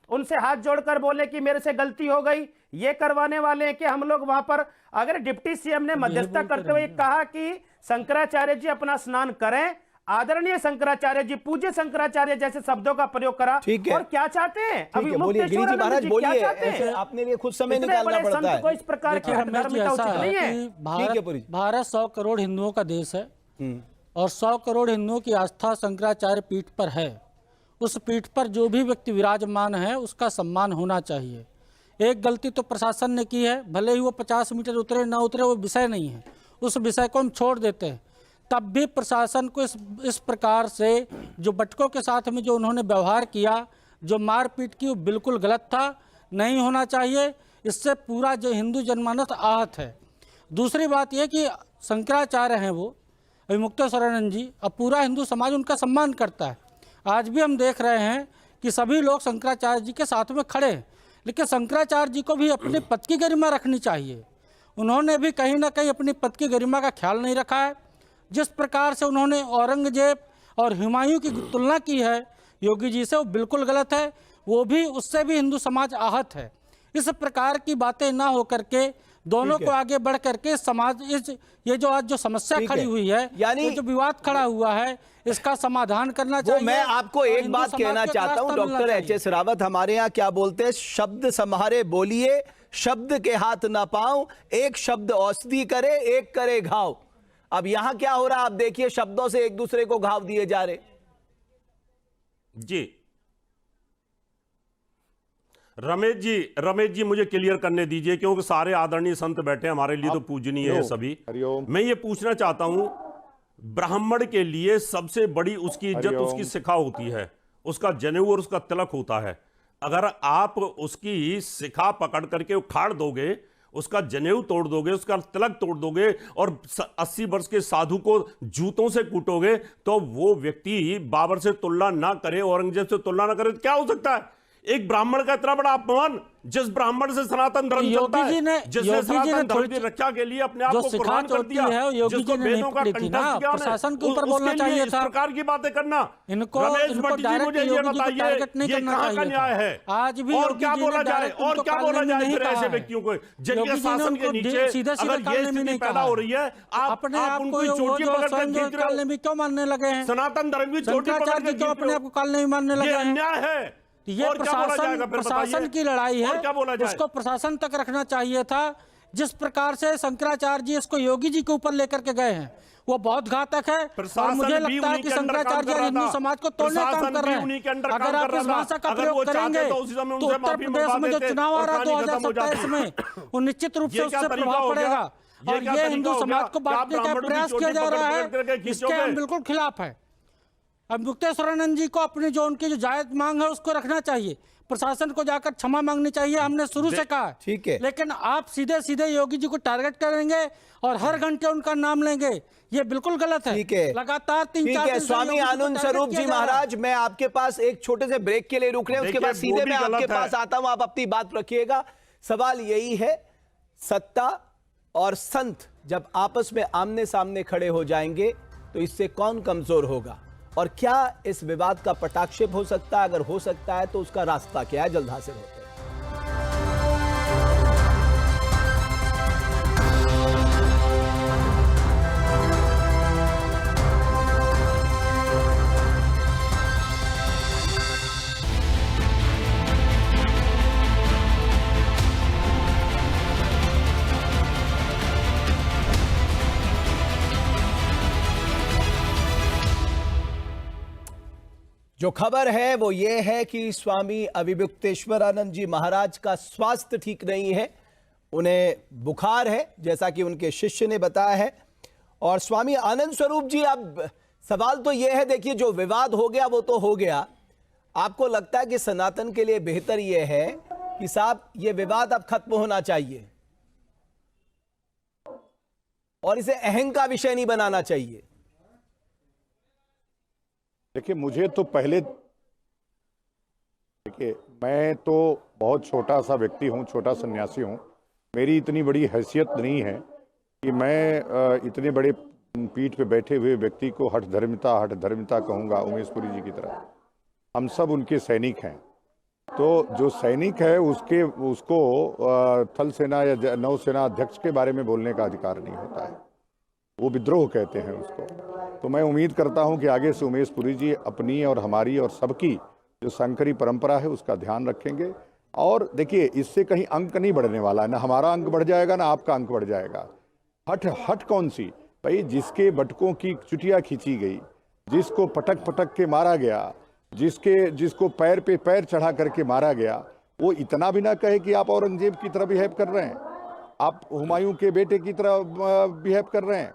उनसे हाथ जोड़कर बोले कि मेरे से गलती हो गई, ये करवाने वाले हैं कि हम लोग वहां पर? अगर डिप्टी सीएम ने मध्यस्थता करते हुए कहा कि शंकराचार्य जी अपना स्नान करें, आदरणीय शंकराचार्य जी, पूज्य शंकराचार्य जैसे शब्दों का प्रयोग करा, ठीक है। और क्या चाहते हैं? ठीक है, बोलिए गिरिजी महाराज, बोलिए। ऐसे आपने लिए खुद समय निकालना पड़ता है। को इस प्रकार की रमेश जी, धर्मिता ऐसा उचित नहीं है है। कि ठीक है, पुरी। भारत 100 करोड़ हिंदुओं का देश है और 100 करोड़ हिंदुओं की आस्था शंकराचार्य पीठ पर है। उस पीठ पर जो भी व्यक्ति विराजमान है उसका सम्मान होना चाहिए। एक गलती तो प्रशासन ने की है, भले ही वो 50 मीटर उतरे ना उतरे वो विषय नहीं है, उस विषय को हम छोड़ देते हैं। तब भी प्रशासन को इस प्रकार से जो बटकों के साथ में जो उन्होंने व्यवहार किया, जो मारपीट की, वो बिल्कुल गलत था, नहीं होना चाहिए। इससे पूरा जो हिंदू जनमानस आहत है। दूसरी बात यह कि शंकराचार्य हैं वो अभिमुक्तेश्वरानंद जी, अब पूरा हिंदू समाज उनका सम्मान करता है। आज भी हम देख रहे हैं कि सभी लोग शंकराचार्य जी के साथ में खड़े हैं, लेकिन शंकराचार्य जी को भी अपने पद की गरिमा रखनी चाहिए। उन्होंने भी कहीं ना कहीं अपनी पद की गरिमा का ख्याल नहीं रखा है। जिस प्रकार से उन्होंने औरंगजेब और हुमायूं की तुलना की है योगी जी से, वो बिल्कुल गलत है। वो भी, उससे भी हिंदू समाज आहत है। इस प्रकार की बातें ना हो करके दोनों को आगे बढ़ करके समाज ये जो आज जो समस्या खड़ी हुई है, यानी ये जो विवाद खड़ा हुआ है, इसका समाधान करना चाहिए। मैं आपको एक बात कहना चाहता हूं, डॉक्टर एच.एस. रावत हमारे यहाँ क्या बोलते हैं, शब्द सम्हारे बोलिए, शब्द के हाथ ना पाऊं, एक शब्द औषधि करे, एक करे घाव। अब यहां क्या हो रहा है, आप देखिए, शब्दों से एक दूसरे को घाव दिए जा रहे। जी रमेश जी मुझे क्लियर करने दीजिए, क्योंकि सारे आदरणीय संत बैठे हैं, हमारे लिए तो पूजनीय है सभी। मैं ये पूछना चाहता हूं, ब्राह्मण के लिए सबसे बड़ी उसकी इज्जत उसकी शिखा होती है, उसका जनेऊ और उसका तिलक होता है। अगर आप उसकी शिखा पकड़ करके उखाड़ दोगे, उसका जनेऊ तोड़ दोगे, उसका तिलक तोड़ दोगे और 80 वर्ष के साधु को जूतों से कूटोगे, तो वो व्यक्ति बाबर से तुलना ना करे, औरंगजेब से तुलना ना करे, तो क्या हो सकता है? एक ब्राह्मण का इतना बड़ा अपमान, जिस ब्राह्मण से सनातन धर्म चलता है, जिसने सनातन धर्म की रक्षा के लिए अपने आप को कुर्बान कर दिया, जिसको वेदों का कंठस्थ ज्ञान है, प्रशासन के ऊपर बोलना चाहिए इस था। प्रकार की बातें करना, इनको रमेश भट्ट जी मुझे ये बताइए, ये कहां का न्याय है? आज भी और क्या बोला जाए, और क्या बोला जाए फिर ऐसे व्यक्तियों को, जिनके शासन के नीचे अगर ये स्थिति पैदा हो रही है, आप उनको चोटी पकड़ कर खींच रहे हो। क्यों मानने लगे हैं? सनातन धर्म की चोटी पकड़ कर अपने आप को काल नहीं मानने लगे हैं? अन्याय है। ये प्रशासन की लड़ाई है, उसको प्रशासन तक रखना चाहिए था। जिस प्रकार से शंकराचार्य जी इसको योगी जी के ऊपर लेकर के गए हैं, वो बहुत घातक है। और मुझे लगता है कि शंकराचार्य जी हिंदू समाज को तोड़ने का काम कर रहे हैं। अगर आप इस भाषा का प्रयोग करेंगे तो उत्तर प्रदेश में जो चुनाव आ रहा है 2027 में, वो निश्चित रूप से उससे प्रभाव पड़ेगा। और ये हिंदू समाज को बांटने का प्रयास किया जा रहा है, इसके हम बिल्कुल खिलाफ है। अब मुक्तेश्वरानंद जी को अपनी जो उनकी जो जायज मांग है उसको रखना चाहिए। प्रशासन को जाकर क्षमा मांगनी चाहिए, हमने शुरू से कहा। ठीक है। लेकिन आप सीधे सीधे योगी जी को टारगेट करेंगे और हर घंटे उनका नाम लेंगे, ये बिल्कुल गलत है। ठीक है, लगातार ठीक 3-4 है। दिन से स्वामी योगी जी को आनंद टारगेट स्वरूप किया जी जा रहा है। महाराज, मैं आपके पास एक छोटे से ब्रेक के लिए रुक रहे हैं, उसके देखिए, बाद सीधे वो भी मैं आपके गलत है। पास आता हूं, आप अपनी बात रखिएगा। सवाल यही है, सत्ता और संत जब आपस में आमने सामने खड़े हो जाएंगे तो इससे कौन कमजोर होगा, और क्या इस विवाद का पटाक्षेप हो सकता है? अगर हो सकता है तो उसका रास्ता क्या है? जल्द हासिल होते हैं। जो खबर है वो ये है कि स्वामी अविमुक्तेश्वरानंद जी महाराज का स्वास्थ्य ठीक नहीं है, उन्हें बुखार है, जैसा कि उनके शिष्य ने बताया है। और स्वामी आनंद स्वरूप जी, अब सवाल तो ये है, देखिए जो विवाद हो गया वो तो हो गया। आपको लगता है कि सनातन के लिए बेहतर ये है कि साहब ये विवाद अब खत्म होना चाहिए और इसे अहंकार का विषय नहीं बनाना चाहिए? देखिए, मुझे तो पहले, देखिए मैं तो बहुत छोटा सा व्यक्ति हूँ, छोटा सन्यासी हूँ। मेरी इतनी बड़ी हैसियत नहीं है कि मैं इतने बड़े पीठ पे बैठे हुए व्यक्ति को हठ धर्मिता कहूँगा, उमेश पुरी जी की तरह। हम सब उनके सैनिक हैं। तो जो सैनिक है उसको थल सेना या नौसेना अध्यक्ष के बारे में बोलने का अधिकार नहीं होता है, वो विद्रोह कहते हैं उसको। तो मैं उम्मीद करता हूं कि आगे से उमेश पुरी जी अपनी और हमारी और सबकी जो शंकरी परंपरा है उसका ध्यान रखेंगे। और देखिए, इससे कहीं अंक नहीं बढ़ने वाला है, ना हमारा अंक बढ़ जाएगा ना आपका अंक बढ़ जाएगा। हट कौन सी भाई? जिसके बटकों की चुटिया खींची गई, जिसको पटक पटक के मारा गया, जिसको पैर पे पैर चढ़ा करके मारा गया, वो इतना भी ना कहे कि आप औरंगजेब की तरह बिहेव कर रहे हैं, आप हुमायूं के बेटे की तरह बिहेव कर रहे हैं।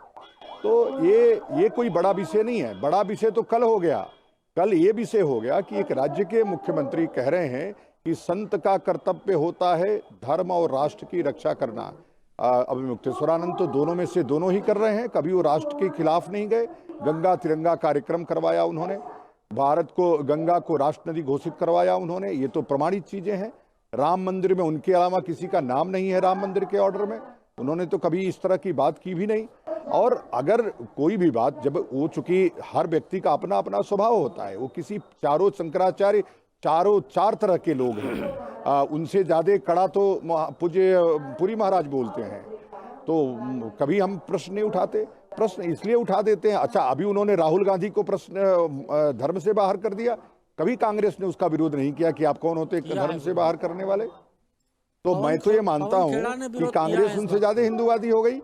तो ये कोई बड़ा विषय नहीं है। बड़ा विषय तो कल हो गया। कल ये विषय हो गया कि एक राज्य के मुख्यमंत्री कह रहे हैं कि संत का कर्तव्य होता है धर्म और राष्ट्र की रक्षा करना। अविमुक्तेश्वरानंद तो दोनों में से दोनों ही कर रहे हैं। कभी वो राष्ट्र के खिलाफ नहीं गए। गंगा तिरंगा कार्यक्रम करवाया उन्होंने, भारत को, गंगा को राष्ट्र नदी घोषित करवाया उन्होंने, ये तो प्रमाणित चीजें हैं। राम मंदिर में उनके अलावा किसी का नाम नहीं है राम मंदिर के ऑर्डर में, उन्होंने तो कभी इस तरह की बात की भी नहीं। और अगर कोई भी बात, जब वो, चूंकि हर व्यक्ति का अपना अपना स्वभाव होता है, वो किसी चारों शंकराचार्य चारों चार तरह के लोग हैं, उनसे ज्यादा कड़ा तो पूज्य पुरी महाराज बोलते हैं। तो कभी हम प्रश्न नहीं उठाते, प्रश्न इसलिए उठा देते हैं। अच्छा, अभी उन्होंने राहुल गांधी को प्रश्न धर्म से बाहर कर दिया, कभी कांग्रेस ने उसका विरोध नहीं किया कि आप कौन होते धर्म से बाहर करने वाले। तो मैं तो ये मानता हूं कि कांग्रेस उनसे ज्यादा हिंदूवादी हो गई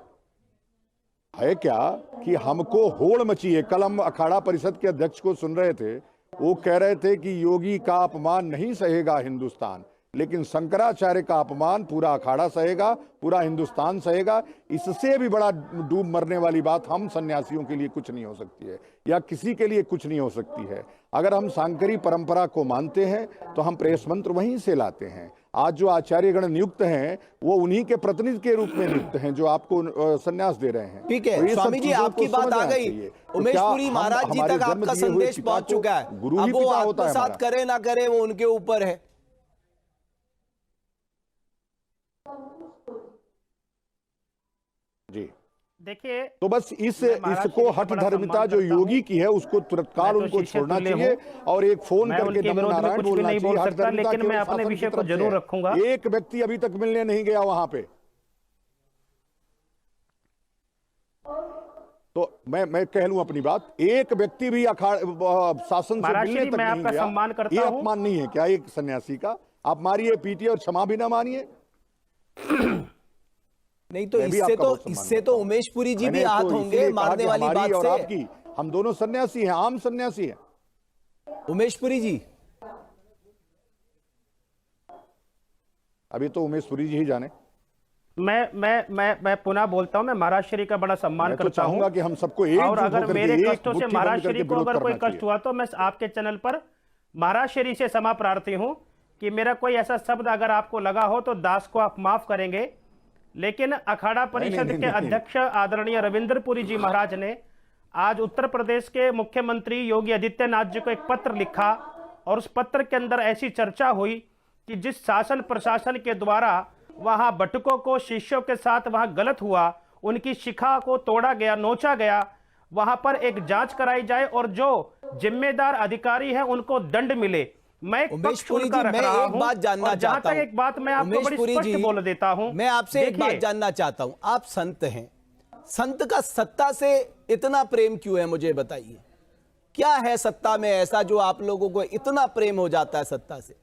है। क्या कि हमको होड़ मची है। कल हम अखाड़ा परिषद के अध्यक्ष को सुन रहे थे, वो कह रहे थे कि योगी का अपमान नहीं सहेगा हिंदुस्तान, लेकिन शंकराचार्य का अपमान पूरा अखाड़ा सहेगा, पूरा हिंदुस्तान सहेगा। इससे भी बड़ा डूब मरने वाली बात हम सन्यासियों के लिए कुछ नहीं हो सकती है, या किसी के लिए कुछ नहीं हो सकती है। अगर हम सांकरी परंपरा को मानते हैं तो हम प्रेस मंत्र वहीं से लाते हैं। आज जो आचार्यगण नियुक्त हैं वो उन्हीं के प्रतिनिधि के रूप में नियुक्त हैं जो आपको सन्यास दे रहे हैं। ठीक है, तो स्वामी जी आपकी बात आ गई। उमेश पुरी महाराज जी तक आपका संदेश पहुंच चुका है। अब वो आत्मसात करे ना करे वो उनके ऊपर है। जी देखिए, तो बस इसको हठ धर्मिता जो योगी की है उसको तत्काल उनको छोड़ना चाहिए और एक फोन करके नमो नारायण बोलना चाहिए। हठ धर्मिता लेकिन मैं अपने विषय को जरूर रखूंगा। एक व्यक्ति अभी तक मिलने नहीं गया वहां पे। तो मैं कह लूं अपनी बात, एक व्यक्ति भी शासन से मिलने तक नहीं गया। सम्मान करता ये हूं। अपमान नहीं है क्या एक सन्यासी का? आप मारिए पीटिए और क्षमा भी ना मानिए। नहीं तो इससे तो उमेश पुरी जी भी आहत होंगे मारने वाली बात और से। आपकी, हम दोनों सन्यासी हैं, आम सन्यासी हैं। उमेश पुरी जी, अभी तो उमेश पुरी जी ही जाने। मैं पुनः बोलता हूं, मैं महाराज श्री का बड़ा सम्मान करता हूं कि हम सबको एक और अगर मेरे कष्टों से महाराज श्री को अगर कोई कष्ट हुआ तो मैं आपके चैनल पर महाराज श्री से क्षमा प्रार्थी हूं कि मेरा कोई ऐसा शब्द अगर आपको लगा हो तो दास को आप माफ करेंगे, लेकिन अखाड़ा परिषद के अध्यक्ष आदरणीय रविंद्रपुरी जी महाराज ने आज उत्तर प्रदेश के मुख्यमंत्री योगी आदित्यनाथ जी को एक पत्र लिखा और उस पत्र के अंदर ऐसी चर्चा हुई कि जिस शासन प्रशासन के द्वारा वहां बटुकों को शिष्यों के साथ वहां गलत हुआ, उनकी शिखा को तोड़ा गया, नोचा गया, वहां पर एक जांच कराई जाए और जो जिम्मेदार अधिकारी हैं उनको दंड मिले। मैं एक उमेश पक्ष पुरी उनका जी, रख मैं रहा एक हूं बात जानना और जहां चाहता तक हूं। एक बात मैं आपको उमेश बड़ी पुरी स्पष्ट जी, बोल देता हूं। मैं आपसे एक बात देखिए, जानना चाहता हूं। आप संत हैं, संत का सत्ता से इतना प्रेम क्यों है, मुझे बताइए। क्या है सत्ता में ऐसा जो आप लोगों को इतना प्रेम हो जाता है सत्ता से?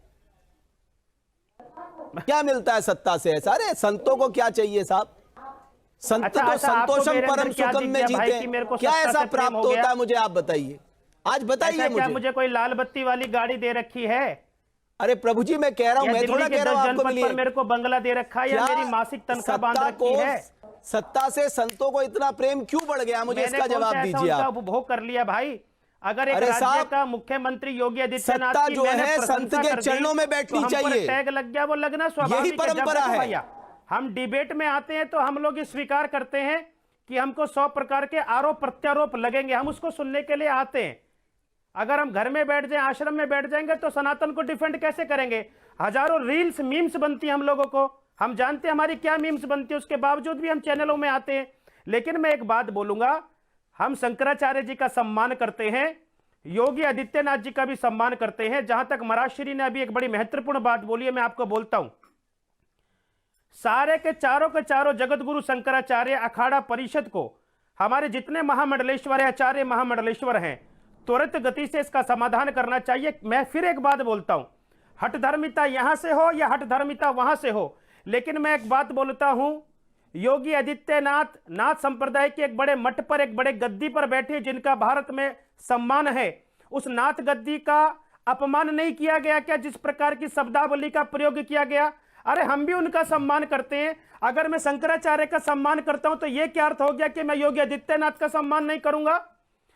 क्या मिलता है सत्ता से ऐसा? अरे संतों को क्या चाहिए साहब, संत अच्छा, तो ऐसा आपको संतोषम मेरे अंदर परम क्या सुखम दिख में गया भाई जीते कि मेरे को हैं। क्या सत्ता ऐसा से प्रेम प्राप्त हो होता गया? है मुझे आप बताइए, आज बताइए ऐसा क्या मुझे। मुझे कोई लाल बत्ती वाली गाड़ी दे रखी है अरे प्रभु जी, मैं कह रहा हूं, या मैं दिल्ली थोड़ा के कह रहा 10 हूं आपको जनपद पर मिलिए। मेरे को बंगला दे रखा है या क्या मेरी मासिक तनख्वाह बांध सत्ता रखी है? सत्ता से संतों को इतना प्रेम क्यों बढ़ गया, मुझे मैंने इसका कौन सा जवाब ऐसा दीजिए उनका आप। उपभोग कर लिया भाई? अगर एक अरे राज्य साहब, का मुख्यमंत्री योगी आदित्यनाथ सत्ता की जो मैंने है प्रशंसा संत के कर दी, चरणों में बैठनी तो हम पर चाहिए। टैग लग गया, वो लगना स्वाभाविक यही परंपरा जब देखो है। भैया, हम डिबेट में आते हैं तो हम लोग ये स्वीकार करते हैं कि हमको 100 प्रकार के आरोप प्रत्यारोप लगेंगे, हम उसको सुनने के लिए आते हैं। अगर हम घर में बैठ जाएं, आश्रम में बैठ जाएंगे तो सनातन को डिफेंड कैसे करेंगे? हजारों रील्स मीम्स बनती है हम लोगों को, हम जानते हैं हमारी क्या मीम्स बनती है, उसके बावजूद भी हम चैनलों में आते हैं। लेकिन मैं एक बात बोलूंगा, हम शंकराचार्य जी का सम्मान करते हैं, योगी आदित्यनाथ जी का भी सम्मान करते हैं। जहां तक महाराज ने अभी एक बड़ी महत्वपूर्ण बात बोली है, मैं आपको बोलता हूं, सारे के चारों जगत गुरु शंकराचार्य अखाड़ा परिषद को हमारे जितने महामंडलेश्वर है, आचार्य महामंडलेश्वर हैं, त्वरित गति से इसका समाधान करना चाहिए। मैं फिर एक बात बोलता हूं, हठ धर्मिता यहां से हो या हठ धर्मिता वहां से हो, लेकिन मैं एक बात बोलता हूं, योगी आदित्यनाथ नाथ संप्रदाय के एक बड़े मठ पर, एक बड़े गद्दी पर बैठे, जिनका भारत में सम्मान है, उस नाथ गद्दी का अपमान नहीं किया गया क्या? जिस प्रकार की शब्दावली का प्रयोग किया गया, अरे हम भी उनका सम्मान करते हैं। अगर मैं शंकराचार्य का सम्मान करता हूं तो यह क्या अर्थ हो गया कि मैं योगी आदित्यनाथ का सम्मान नहीं करूंगा?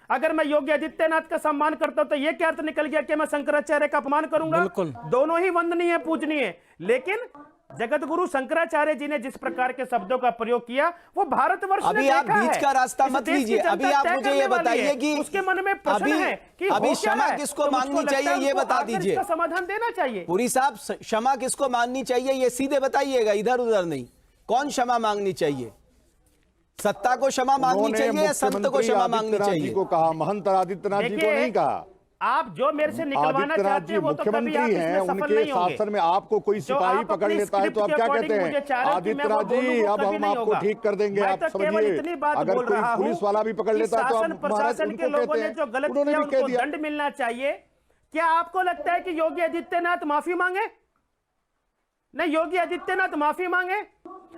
अगर मैं योगी आदित्यनाथ का सम्मान करता हूं तो यह क्या अर्थ निकल गया कि मैं शंकराचार्य का अपमान करूंगा? बिल्कुल। दोनों ही वंदनीय है, पूजनीय है, लेकिन जगत गुरु शंकराचार्य जी ने जिस प्रकार के शब्दों का प्रयोग किया वो भारतवर्ष ने अभी आप देखा बीच है। का रास्ता इस मत देश की लीजिए। जनता अभी आप तय मुझे करने ये वाली बताइए है। कि उसके मन में प्रश्न है कि अभी हो क्या क्षमा है? किसको तो मुझको मांगनी लगता है चाहिए ये उनको बता आकर दीजिए। इसका समाधान देना चाहिए। पुरी साहब, क्षमा किसको मांगनी चाहिए ये सीधे बताइएगा, इधर उधर नहीं। कौन क्षमा मांगनी चाहिए? सत्ता को क्षमा मांगनी उन्होंने चाहिए या संत को मुख्यमंत्री क्षमा मांगनी आदित्यनाथ जी चाहिए? को कहा, महंत आदित्यनाथ जी को देखिए, नहीं कहा। आप जो मेरे से निकलवाना आदित्यनाथ चाहते जी हैं वो तो कभी आप मुख्यमंत्री हैं, इसमें सफल उनके नहीं होंगे। शासन में आपको कोई जो सिपाही आप पकड़ अपनी लेता है तो आप स्क्रिप्ट क्या के कहते अकॉर्डिंग मुझे चाह रहे हैं? हैं कि मैं आदित्यनाथ वो बोलूं, जी, वो अब कभी हम नहीं आपको होगा। ठीक कर देंगे, मैं आप तो केवल समझिए। इतनी बात अगर बोल कोई रहा हूं पुलिस वाला भी पकड़ कि लेता है तो शासन आप महाराज प्रशासन के उनको लोगों कहते ने हैं, जो गलत उन्होंने किया भी कह उनको दिया। दंड मिलना चाहिए। क्या आपको लगता है कि योगी आदित्यनाथ माफी मांगे? नहीं, योगी आदित्यनाथ माफी मांगे?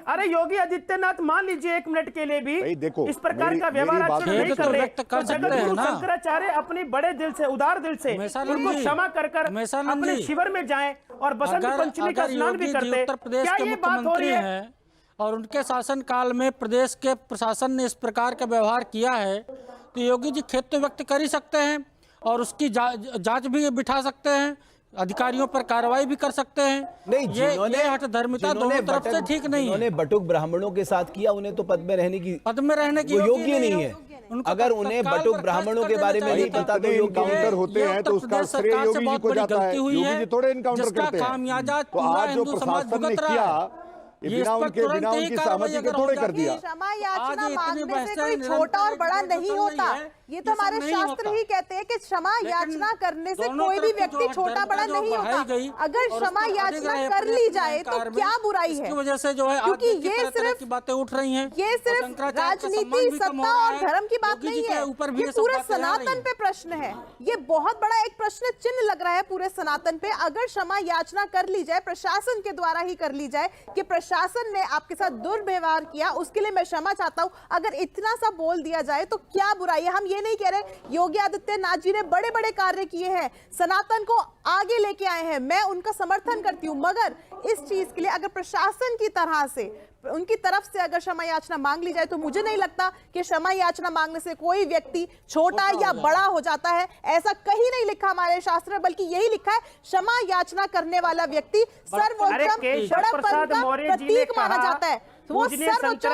अरे योगी आदित्यनाथ मान लीजिए एक मिनट के लिए भी भाई देखो, इस प्रकार मेरी- का व्यवहार मेरी बात आचरण नहीं खेद कर तो रहे, व्यक्त कर तो सकते जगत हैं गुरु ना। शंकराचार्य अपनी बड़े दिल से, उदार दिल से मैसानंद उनको जी, क्षमा कर मैसानंद अपने जी, शिविर में जाएं और बसंत पंचमी का अगर स्नान भी योगी जी करते। उत्तर प्रदेश क्या के ये बात हो रही मुख्यमंत्री है? हैं और उनके शासन काल में प्रदेश के प्रशासन ने इस प्रकार का व्यवहार किया है तो योगी जी खेद तो व्यक्त कर ही सकते हैं और उसकी जांच भी बिठा सकते हैं, अधिकारियों पर कार्रवाई भी कर सकते हैं। नहीं, ये हठ धर्मिता दोनों तरफ से ठीक नहीं है। जिन्होंने बटुक ब्राह्मणों के साथ किया उन्हें तो पद में रहने की, पद में रहने की वो योग्य नहीं है। उनको अगर उन्हें तत्काल बटुक बर्खास्त ब्राह्मणों कर के देना बारे में चाहिए नहीं था। पता तो इतने योग्य नहीं है। इनकाउंटर होते हैं तो उसका श्रेय सरकार से योगी जी बहुत को बड़ी जाता है। गलती हुई योगी है, जी थोड़े इनकाउंटर जिसका करते हैं। खामियाजा तो पूरा आज जो हिंदू समाज प्रशासन ने भुगत रहा है। किया, ये ये बिना इस पर उनके तुरंत बिना ही उनकी कार्रवाई सहमति के अगर थोड़े हो कर जाती दिया। क्षमा आज याचना इतनी मांगने से बहसें कोई निरंतर छोटा और एक बड़ा जो नहीं चल होता। रही है, ये तो ये सब हमारे नहीं शास्त्र होता। ही कहते हैं कि क्षमा लेकिन याचना करने से दोनों कोई भी तरफ की व्यक्ति जो छोटा बड़ा अधर्मता जो नहीं बढ़ाई होता। गई अगर और क्षमा उसको याचना अधिक कर अपने ली अपने जाए तो अहंकार में, क्या बुराई है? इसकी वजह से जो है क्योंकि आज ये तरह सिर्फ की बातें उठ रही हैं। ये और सिर्फ शंकराचार्य का राजनीति, सम्मान भी कम हो सत्ता रहा और है। धर्म की बात योगी जी नहीं के है, ऊपर भी ये सब पूरे बातें आ रही सनातन हैं। पे प्रश्न है। ये बहुत बड़ा एक प्रश्न चिन्ह लग रहा है पूरे सनातन पे। अगर क्षमा याचना कर ली जाए, प्रशासन के द्वारा ही कर ली जाए कि प्रशासन ने आपके साथ दुर्व्यवहार किया, उसके लिए मैं क्षमा चाहता हूं, अगर इतना सा बोल दिया जाए तो क्या बुराई है? हम ये नहीं कह रहे, योगी आदित्यनाथ जी ने बड़े बड़े कार्य किए हैं, सनातन को आगे लेके आए हैं, मैं उनका समर्थन करती हूं, मगर इस चीज के लिए अगर प्रशासन की तरह से उनकी तरफ से अगर क्षमा याचना मांग ली जाए तो मुझे नहीं लगता कि क्षमा याचना मांगने से कोई व्यक्ति छोटा या बड़ा हो जाता है। ऐसा कहीं नहीं लिखा हमारे शास्त्र में, बल्कि यही लिखा है क्षमा याचना करने वाला व्यक्ति सर्वोत्तम बड़प्पन का प्रतीक माना जाता है। वो सर्वोच्च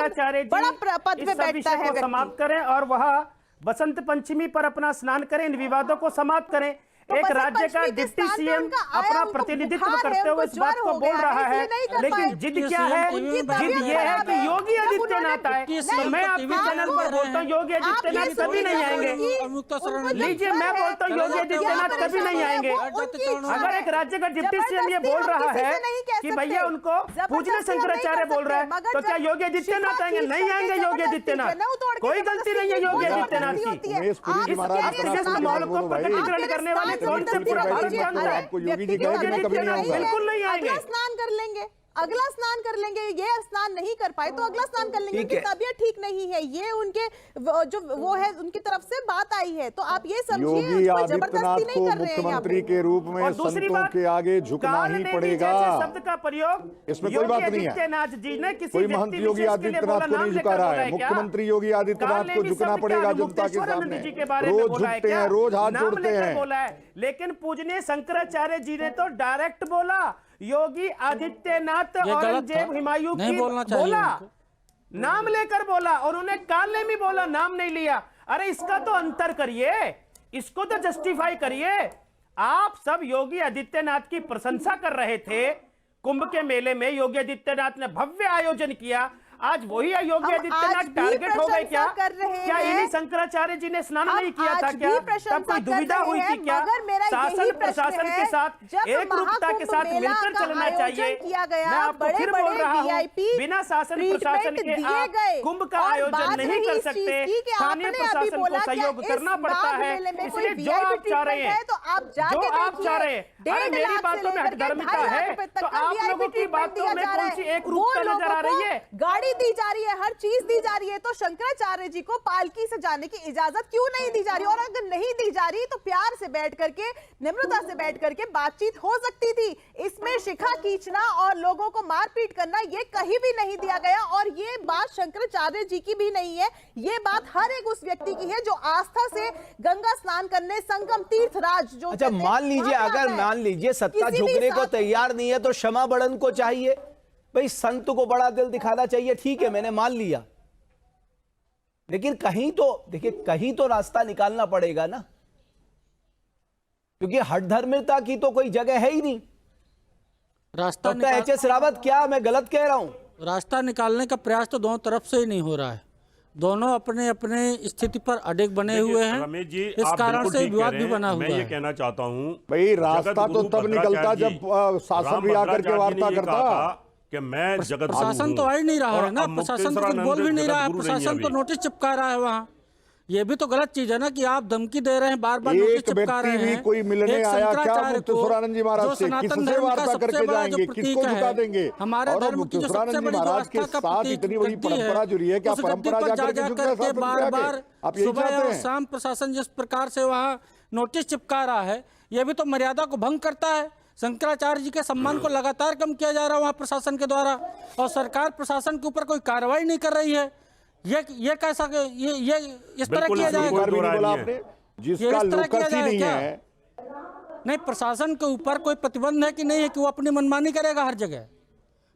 बड़ा पद पे बैठता है। समाप्त करें और वह बसंत पंचमी पर अपना स्नान करें, इन विवादों को समाप्त करें। एक राज्य का डिप्टी सीएम अपना प्रतिनिधित्व करते हुए इस बात को बोल रहा है, लेकिन जिद क्या है? जिद ये है कि योगी आदित्यनाथ आए। तो मैं आपके चैनल पर बोलता हूँ योगी आदित्यनाथ कभी नहीं आएंगे। लीजिए, मैं बोलता हूँ योगी आदित्यनाथ कभी नहीं आएंगे। अगर एक राज्य का डिप्टी सीएम ये बोल रहा है कि भैया उनको पूजनीय शंकराचार्य बोल रहा है, तो क्या योगी आदित्यनाथ आएंगे? नहीं आएंगे योगी आदित्यनाथ। कोई गलती नहीं है योगी आदित्यनाथ की। इस माहौल को प्रकटीकरण करने वाले कौन से आपको योगी जी कहे कि मैं कभी नहीं आऊंगा। बिल्कुल नहीं आएंगे। अगला स्नान कर लेंगे, अगला स्नान कर लेंगे। ये स्नान नहीं कर पाए तो अगला स्नान कर लेंगे। उनकी तबीयत ठीक नहीं है, ये उनके जो वो है उनकी तरफ से बात आई है, तो आप ये समझिए योगी आदित्यनाथ को मुख्यमंत्री के रूप में संतों के आगे झुकना ही पड़ेगा। शब्द का प्रयोग इसमें कोई बात नहीं है। कोई महंत योगी आदित्यनाथ को नहीं झुका रहा है। मुख्यमंत्री योगी आदित्यनाथ को झुकना पड़ेगा जनता के सामने। रोज झुकते हैं, रोज हाथ जोड़ते हैं। लेकिन पूजनीय शंकराचार्य जी ने तो डायरेक्ट बोला, योगी आदित्यनाथ औरंगजेब हुमायूं की बोला, नाम लेकर बोला, और उन्हें काले में बोला, नाम नहीं लिया। अरे इसका तो अंतर करिए, इसको तो जस्टिफाई करिए। आप सब योगी आदित्यनाथ की प्रशंसा कर रहे थे। कुंभ के मेले में योगी आदित्यनाथ ने भव्य आयोजन किया। आज वही योगी आदित्यनाथ टारगेट हो गए क्या? क्या इन्हीं शंकराचार्य जी ने स्नान नहीं किया था क्या? तब कोई दुविधा हुई थी क्या? शासन प्रशासन के साथ एक रूपता के साथ मिलकर चलना चाहिए। मैं आपको फिर बोल रहा हूँ, बिना शासन प्रशासन के आप कुंभ का आयोजन नहीं कर सकते। स्थानीय प्रशासन को सहयोग करना पड़ता है। इसलिए जो आप चाह रहे हैं, अरे मेरी बातों में हठधर्मिता है तो आप लोगों की बातों में कौन सी एक रूपता नजर आ रही है? गाड़ी दी जा रही है, हर चीज दी जा रही है, तो शंकराचार्य जी को पालकी से जाने की इजाजत क्यों नहीं दी जा रही? और अगर नहीं दी जा रही तो प्यार से बैठ करके, निम्रता से बैठ करके बातचीत हो सकती थी। इसमें शिखा खींचना और लोगों को मारपीट करना ये कहीं भी नहीं दिया गया। और ये बात शंकराचार्य जी की भी नहीं है, ये बात हर एक उस व्यक्ति की है जो आस्था से गंगा स्नान करने संगम तीर्थराज जो अच्छा मान लीजिए, अगर मान लीजिए सत्ता झुकने को तैयार नहीं है तो क्षमा बड़न को चाहिए। भाई संत को बड़ा दिल दिखाना चाहिए, ठीक है, मैंने मान लिया, लेकिन कहीं तो देखिए, कहीं तो रास्ता निकालना पड़ेगा ना, क्योंकि हठधर्मिता की तो कोई जगह है ही नहीं। रास्ता डॉक्टर एच.एस. रावत, क्या मैं गलत कह रहा हूं? रास्ता निकालने का प्रयास तो दोनों तरफ से ही नहीं हो रहा है। दोनों अपने अपने स्थिति पर अडिग बने हुए हैं। रमेश जी, इस कारण से विवाद भी बना हुआ है। मैं ये कहना चाहता हूं, भाई रास्ता तो तब निकलता जब शासन भी आकर के वार्ता करता कि मैं जगत प्रशासन तो आ ही नहीं रहा है ना, प्रशासन तो कुछ बोल भी नहीं रहा है। प्रशासन तो नोटिस चिपका रहा है वहाँ। ये भी तो गलत चीज है ना कि आप धमकी दे रहे हैं, बार बार नोटिस चिपका रहे हैं। कोई मिलने आया क्या मुक्तेश्वरानंद जी महाराज से? किससे वार्ता करके जाएंगे? किसको झुका देंगे? हमारे धर्म की जो सबसे बड़ी महाराज के साथ इतनी बड़ी परंपरा जुड़ी है, क्या परंपरा जाकर बार बार सुबह और शाम प्रशासन जिस प्रकार से वहाँ नोटिस चिपका रहा है, ये भी तो मर्यादा को भंग करता है। शंकराचार्य जी के सम्मान को लगातार कम किया जा रहा है वहाँ प्रशासन के द्वारा, और सरकार प्रशासन के ऊपर कोई कार्रवाई नहीं कर रही है। ये कैसा ये इस तरह किया जाएगा? जिसका लोकस ही नहीं है। नहीं, प्रशासन के ऊपर कोई प्रतिबंध है कि नहीं है कि वो अपनी मनमानी करेगा हर जगह?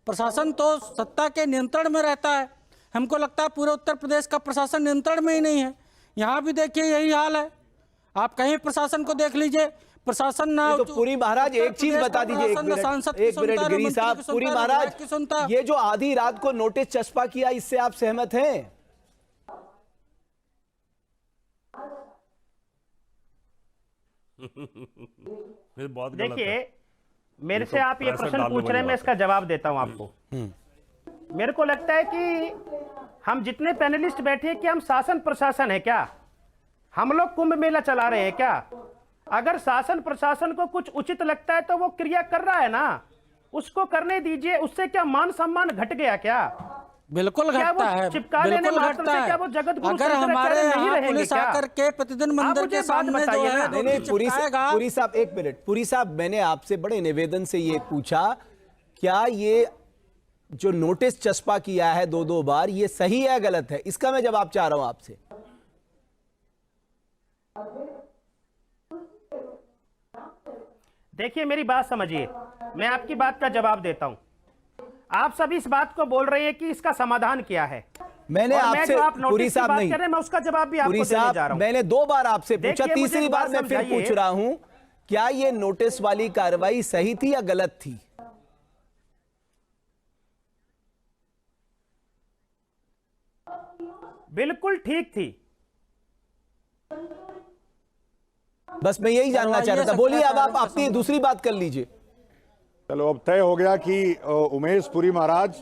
प्रशासन तो सत्ता के नियंत्रण में रहता है। हमको लगता है पूरे उत्तर प्रदेश का प्रशासन नियंत्रण में ही नहीं है। यहाँ भी देखिए यही हाल है। आप कहीं प्रशासन को देख लीजिए, प्रशासन ना तो पूरी महाराज एक चीज बता दीजिए, एक मिनट गिरी साहब, पूरी महाराज ये जो आधी रात को नोटिस चस्पा किया, इससे आप सहमत हैं? देखिए, मेरे से आप ये प्रश्न पूछ रहे हैं, मैं इसका जवाब देता हूं आपको। मेरे को लगता है कि हम जितने पैनलिस्ट बैठे हैं, कि हम शासन प्रशासन है क्या? हम लोग कुंभ मेला चला रहे हैं क्या? अगर शासन प्रशासन को कुछ उचित लगता है तो वो क्रिया कर रहा है ना, उसको करने दीजिए। उससे क्या मान सम्मान घट गया क्या? बिल्कुल घटता है, बिल्कुल घटता है। अगर हमारे यहाँ पुलिस आकर के प्रतिदिन मंदिर के सामने जो है पुरी साहब, एक मिनट, पुरी साहब, मैंने आपसे बड़े निवेदन से ये पूछा, क्या ये जो नोटिस चस्पा किया है 2-2 बार, ये सही है गलत है, इसका मैं जवाब चाह रहा हूं आपसे। देखिए मेरी बात समझिए, मैं आपकी बात का जवाब देता हूं। आप सभी इस बात को बोल रहे हैं कि इसका समाधान क्या है। मैंने और आपसे जो आप पुरी नोटिस की साहब बात नहीं, कर रहे हैं, मैं उसका जवाब भी आपको पुरी देने साहब जा रहा हूं। मैंने 2 बार आपसे पूछा, देखिए, मुझे तीसरी एक बार बात मैं फिर समझाइए। पूछ रहा हूं, क्या ये नोटिस वाली कार्रवाई सही थी या गलत थी? बिल्कुल ठीक थी। बस मैं यही जानना चाह रहा था। बोलिए, अब आप अपनी दूसरी बात कर लीजिए। चलो, अब तय हो गया कि उमेश पुरी महाराज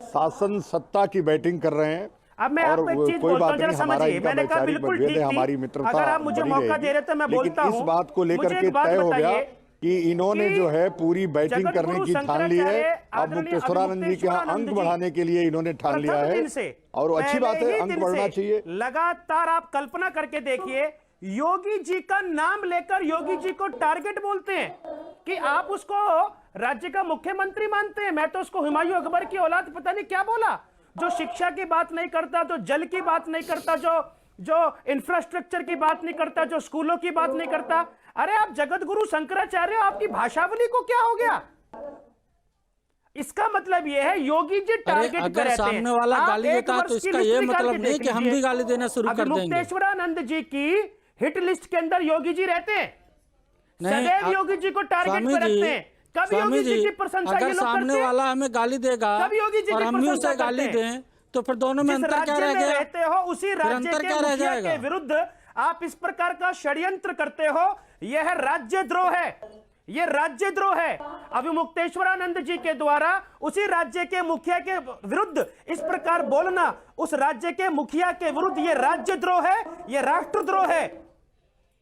शासन सत्ता की बैटिंग कर रहे हैं। अब मैं और आपको एक चीज कोई बोलता बात हूं, जरा नहीं, हमारा समझिए। इनका मैंने कहा वैचारिक बिल्कुल मतभेद ठीक है, थी। हमारी मित्रता अगर आप मुझे बनी मौका रहेगी। दे रहे तो मैं बोलता लेकिन इस हूं। बात को लेकर मुझे के एक बात तय हो गया बताइए कि इन्होंने कि जो है पूरी बैटिंग जगत करने गुरु की ठान ली है। शंकराचार्य अब आदरणीय मुक्तेश्वरानंद जी के यहाँ अभिमुक्तेश्वरानंद अंक जी बढ़ाने के लिए इन्होंने ठान लिया प्रथम है, दिन से, और अच्छी बात पहले है, ही अंक दिन बढ़ना से चाहिए। लगातार आप कल्पना करके देखिए, योगी जी का नाम लेकर योगी जी को टारगेट बोलते हैं कि आप उसको राज्य का मुख्यमंत्री मानते हैं। मैं तो उसको हुमायूं अकबर की औलाद पता नहीं क्या बोला, जो शिक्षा की बात नहीं करता, जो जल की बात नहीं करता, जो इंफ्रास्ट्रक्चर की बात नहीं करता, जो स्कूलों की बात नहीं करता। अरे आप जगत गुरु शंकराचार्य, आपकी भाषावली को क्या हो गया? इसका मतलब यह है योगी जी अरे टारगेट पर अगर रहते हैं। सामने वाला आप गाली एक देता है वर्ष तो की इसका लिस्ट ये निकाल के मतलब नहीं देख कि हम लीजिए। भी गाली देना शुरू कर देंगे। मुक्तेश्वरानंद जी की हिट लिस्ट के अंदर योगी जी रहते हैं। नहीं, सदैव योगी जी को टारगेट स्वामी पर जी, रखते हैं। कभी स्वामी योगी जी जी, की प्रशंसा ये अगर लोग सामने करते हैं, वाला हमें गाली देगा कभी योगी जी और की हम भी प्रशंसा उसे गाली करते हैं। दें तो फिर दोनों में जिस अंतर क्या राज्य रह में गया? रहते हो उसी राज्य अंतर के क्या रह मुखिया जाएगा? के विरुद्ध आप इस प्रकार का षड्यंत्र करते हो, यह राज्यद्रोह है। यह राज्यद्रोह है। अभिमुक्तेश्वरानंद जी के द्वारा उसी राज्य के मुखिया के विरुद्ध इस प्रकार बोलना, उस राज्य के मुखिया के विरुद्ध यह राज्यद्रोह है, यह राष्ट्रद्रोह है,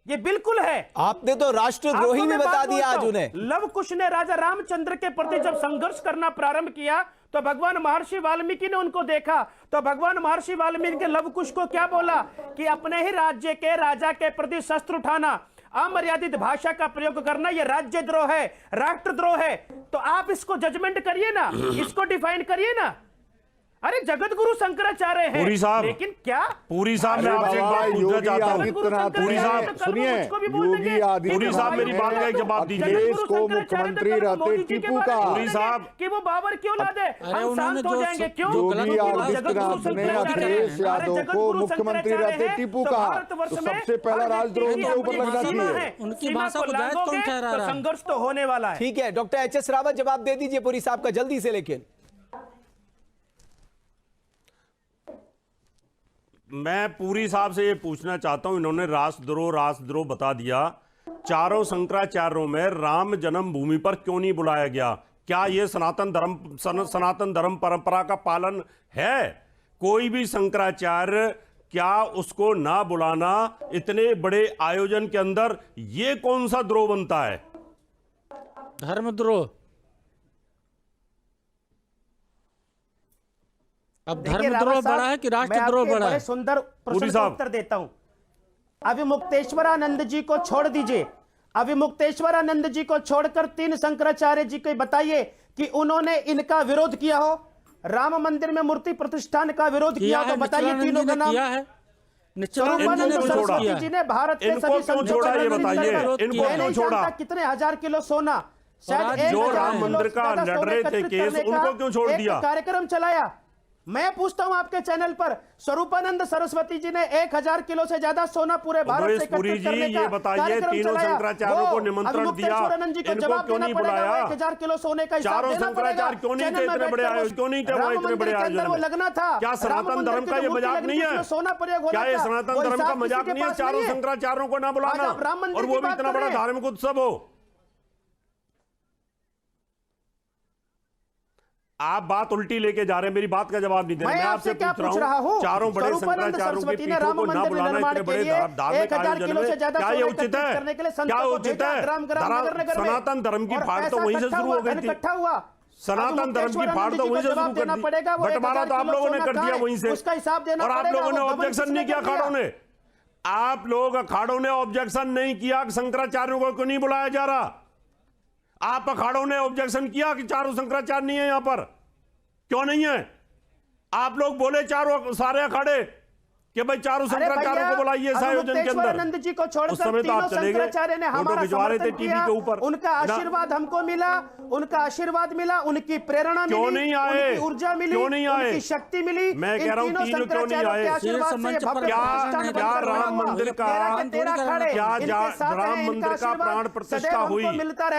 ये बिल्कुल है। आपने तो राष्ट्रद्रोही आपको भी मैं बता बात दिया बोलता आज हूं, उन्हें। लव कुश ने राजा रामचंद्र के प्रति जब संघर्ष करना प्रारंभ किया तो भगवान महर्षि वाल्मीकि ने उनको देखा, तो भगवान महर्षि वाल्मीकि के लव कुश को क्या बोला कि अपने ही राज्य के राजा के प्रति शस्त्र उठाना, अमर्यादित भाषा का प्रयोग करना, यह राज्यद्रोह है, राष्ट्रद्रोह है। तो आप इसको जजमेंट करिए ना, इसको डिफाइन करिए ना। अरे जगत गुरु शंकराचार्य है, पुरी साहब, लेकिन क्या पुरी साहब, मैं अरे आपसे एक बाबा, बात पूछना योगी चाहता हूं। आदित्यनाथ पुरी साहब, ने, सुनिए, योगी पुरी साहब, मेरी बात का एक जवाब दीजिए। अखिलेश को मुख्यमंत्री रहते टीपू का, पुरी साहब, कि वो बाबर क्यों ला दे, अरे हम उन्होंने शांत हो जो जाएंगे। क्यों? योगी आदित्यनाथ ने अखिलेश यादव को मुख्यमंत्री रहते टीपू कहा, तो सबसे पहला राजद्रोह उनके ऊपर लगना चाहिए। उनकी भाषा को जायज कौन ठहरा रहा है? संघर्ष तो होने वाला है। ठीक है, डॉक्टर एच.एस. रावत जवाब दे दीजिए पुरी साहब का जल्दी से। लेकिन मैं पूरी साहब से ये पूछना चाहता हूं, इन्होंने राष्ट्रद्रोह बता दिया। चारों शंकराचार्यों में राम जन्मभूमि पर क्यों नहीं बुलाया गया? क्या यह सनातन धर्म परंपरा का पालन है? कोई भी शंकराचार्य, क्या उसको ना बुलाना इतने बड़े आयोजन के अंदर, यह कौन सा द्रोह बनता है? धर्मद्रोह। अब धर्मद्रोह बड़ा है कि राष्ट्रद्रोह बड़ा है? सुंदर प्रश्न का उत्तर देता हूं। अभिमुक्तेश्वरानंद जी को छोड़ दीजिए, अभिमुक्तेश्वरानंद जी को छोड़कर 3 शंकराचार्य जी को बताइए कि उन्होंने इनका विरोध किया हो, राम मंदिर में मूर्ति प्रतिष्ठान का विरोध किया हो, तो बताइए तीनों का नाम। नित्यानंद सरस्वती जी ने भारत के सभी छोड़ा, ये बताइए, इनको क्यों छोड़ा? कितने हजार किलो सोना, शायद जो राम मंदिर का लड़ रहे थे केस, उनको क्यों छोड़ दिया? कार्यक्रम चलाया। मैं पूछता हूं आपके चैनल पर, स्वरूपानंद सरस्वती जी ने 1000 किलो से ज्यादा सोना पूरे भारत से एकत्रित करने का ये बताइए, तीनों शंकराचार्यों को निमंत्रण दिया, इनको क्यों नहीं बुलाया? 1000 किलो सोने का चारों शंकराचार्य क्यों नहीं थे इतने बड़े आयोजन? क्यों नहीं थे वो इतने बड़े आयोजन में? लगना था। क्या सनातन धर्म का ये मजाक नहीं है? सोना प्रयोग होना क्या ये था। सनातन धर्म का मजाक नहीं है? चारों शंकराचार्यों को ना बुलाना, और वो भी इतना बड़ा धार्मिक उत्सव हो। आप बात उल्टी लेके जा रहे हैं, मेरी बात का जवाब नहीं दे रहे। मैं आपसे पूछ रहा हूं, चारों बड़े शंकराचार्यों की पीठों को ना बुलाना इतने बड़े धार्मिक आयोजन में, क्या ये उचित है? क्या उचित है? सनातन धर्म की फाड़ तो वहीं से शुरू हो गई थी। सनातन धर्म की फाड़ तो वहीं से शुरू कर दी, बंटवारा तो आप लोगों ने कर दिया वहीं से, और आप लोगों ने ऑब्जेक्शन नहीं किया अखाड़ों ने। आप लोग अखाड़ों ने ऑब्जेक्शन नहीं किया कि शंकराचार्यों को क्यों नहीं बुलाया जा रहा। आप अखाड़ों ने ऑब्जेक्शन किया कि चारों शंकराचार्य नहीं है यहां पर। क्यों नहीं है? आप लोग बोले चारों सारे अखाड़े कि भाई चारों शंकराचार्यों को बुलाइए इस आयोजन के अंदर। आनंद जी को छोड़कर उस समय तो आप तीनों चले गए, शंकराचार्य ने फोटो हमारा खिंचवा रहे थे समर्थन टीवी किया, के ऊपर। उनका आशीर्वाद हमको मिला, उनका आशीर्वाद मिला, उनकी प्रेरणा मिली, क्यों नहीं आए? उनकी ऊर्जा मिली, क्यों नहीं आए? उनकी शक्ति मिली। मैं कह रहा हूं तीनों क्यों नहीं आए? क्या राम मंदिर का प्राण प्रतिष्ठा हुई,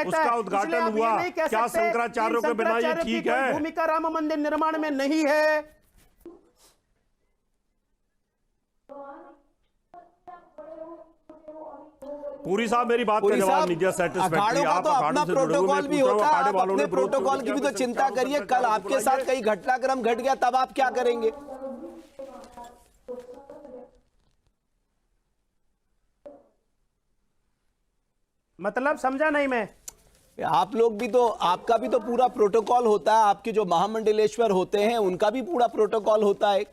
उसका उद्घाटन हुआ, क्या शंकराचार्यों के बिना ये ठीक है? भूमिका राम मंदिर निर्माण में नहीं है। पूरी साहब मेरी बात का पुरी जवाब साहब, नहीं दिया सेटिस्फैक्टरी। अखाड़ों का आप तो अपना अखाड़ों से जुड़े हुए, प्रोटोकॉल भी मैं पूछ रहा हूं, होता है, अखाड़े आप वालों ने अपने विरोध प्रोटोकॉल की भी तो चिंता करिए। कल आपके साथ कहीं घटनाक्रम घट गया तब आप क्या करेंगे? मतलब समझा नहीं मैं। आप लोग भी तो, आपका भी तो पूरा प्रोटोकॉल होता है, आपके जो महामंडलेश्वर होते हैं उनका भी पूरा प्रोटोकॉल होता है।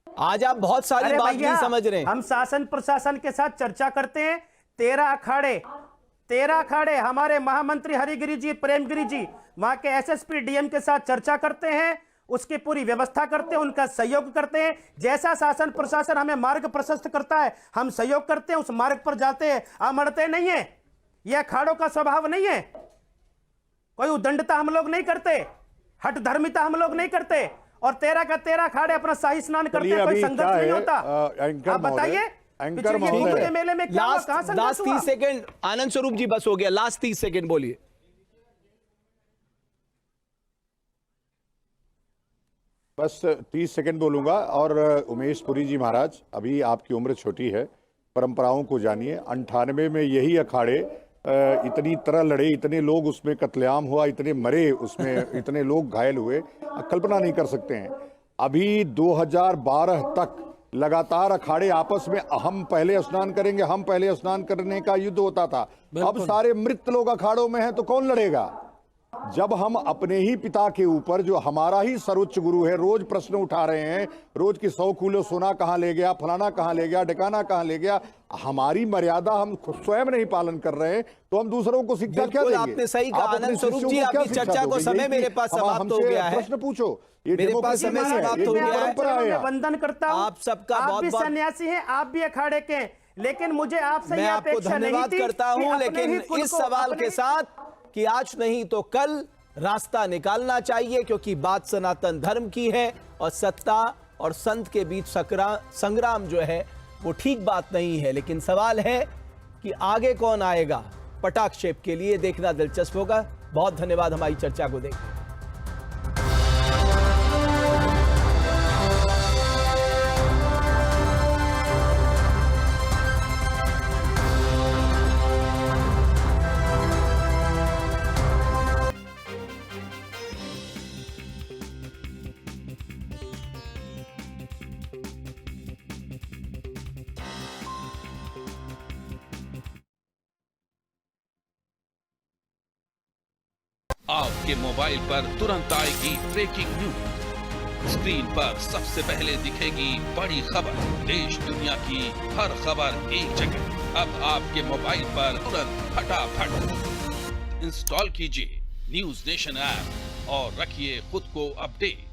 आज आप बहुत सारी अरे बात भैया, नहीं समझ रहे हैं। हम शासन प्रशासन के साथ चर्चा करते हैं। 13 अखाड़े हमारे महामंत्री हरिगिरी जी, प्रेमगिरी जी वहां के एसएसपी डीएम के साथ चर्चा करते हैं, उसकी पूरी व्यवस्था करते हैं, उनका सहयोग करते हैं। जैसा शासन प्रशासन हमें मार्ग प्रशस्त करता है हम सहयोग करते हैं, उस मार्ग पर जाते हैं, अमड़ते नहीं है। यह अखाड़ों का स्वभाव नहीं है। कोई उदंडता हम लोग नहीं करते, हट धर्मिता हम लोग नहीं करते। और 13 का 13 अखाड़े अपना शाही स्नान करते हैं, कोई संघर्ष नहीं होता। आप बताइए एंकर महोदय, मेले में क्या हुआ, कहां संघर्ष लास्ट हुआ? 30 सेकंड आनंद स्वरूप जी, बस हो गया, लास्ट 30 सेकंड बोलिए। बस 30 सेकंड बोलूंगा। और उमेश पुरी जी महाराज, अभी आपकी उम्र छोटी है, परंपराओं को जानिए। 98 में यही अखाड़े इतनी तरह लड़े, इतने लोग उसमें कत्लेआम हुआ, इतने मरे उसमें, इतने लोग घायल हुए, कल्पना नहीं कर सकते हैं। अभी 2012 तक लगातार अखाड़े आपस में हम पहले स्नान करेंगे, हम पहले स्नान करने का युद्ध होता था। अब सारे मृत लोग अखाड़ों में हैं तो कौन लड़ेगा? जब हम अपने ही पिता के ऊपर, जो हमारा ही सर्वोच्च गुरु है, रोज प्रश्न उठा रहे हैं, रोज की 100 किलो सोना कहां ले गया, फलाना कहां ले गया, ढकाना कहां ले गया, हमारी मर्यादा हम स्वयं नहीं पालन कर रहे हैं तो हम दूसरों को शिक्षा क्या देंगे? आपने सही कहा आप अपने आनंद स्वरूप शिष्यों जी, को क्या आपकी शिक्षा चर्चा को दोगे? समय यही मेरे कि पास समाप्त हो हमसे गया है। प्रश्न पूछो, ये मेरे पास डेमोक्रेसी समय नहीं है, समाप्त ये हो गया है। परंपरा है। वंदन करता हूं। आप सबका आप बहुत भी बहुत सन्यासी हैं, आप भी अखाड़े के हैं, लेकिन मुझे आपसे मैं ये आपको अपेक्षा नहीं धन्यवाद थी करता कि हूं, अपने लेकिन ही कुल इस को, सवाल अपने के साथ कि आज नहीं तो कल रास्ता निकालना चाहिए, क्योंकि बात सनातन धर्म की है और सत्ता और संत के बीच संग्राम जो है वो ठीक बात नहीं है। लेकिन सवाल है कि आगे कौन आएगा। पटाक्षेप के लिए देखना दिलचस्प होगा। बहुत धन्यवाद हमारी चर्चा को देखने। आपके मोबाइल पर तुरंत आएगी ब्रेकिंग न्यूज। स्क्रीन पर सबसे पहले दिखेगी बड़ी खबर। देश दुनिया की हर खबर एक जगह। अब आपके मोबाइल पर तुरंत फटाफट इंस्टॉल कीजिए न्यूज नेशन ऐप और रखिए खुद को अपडेट।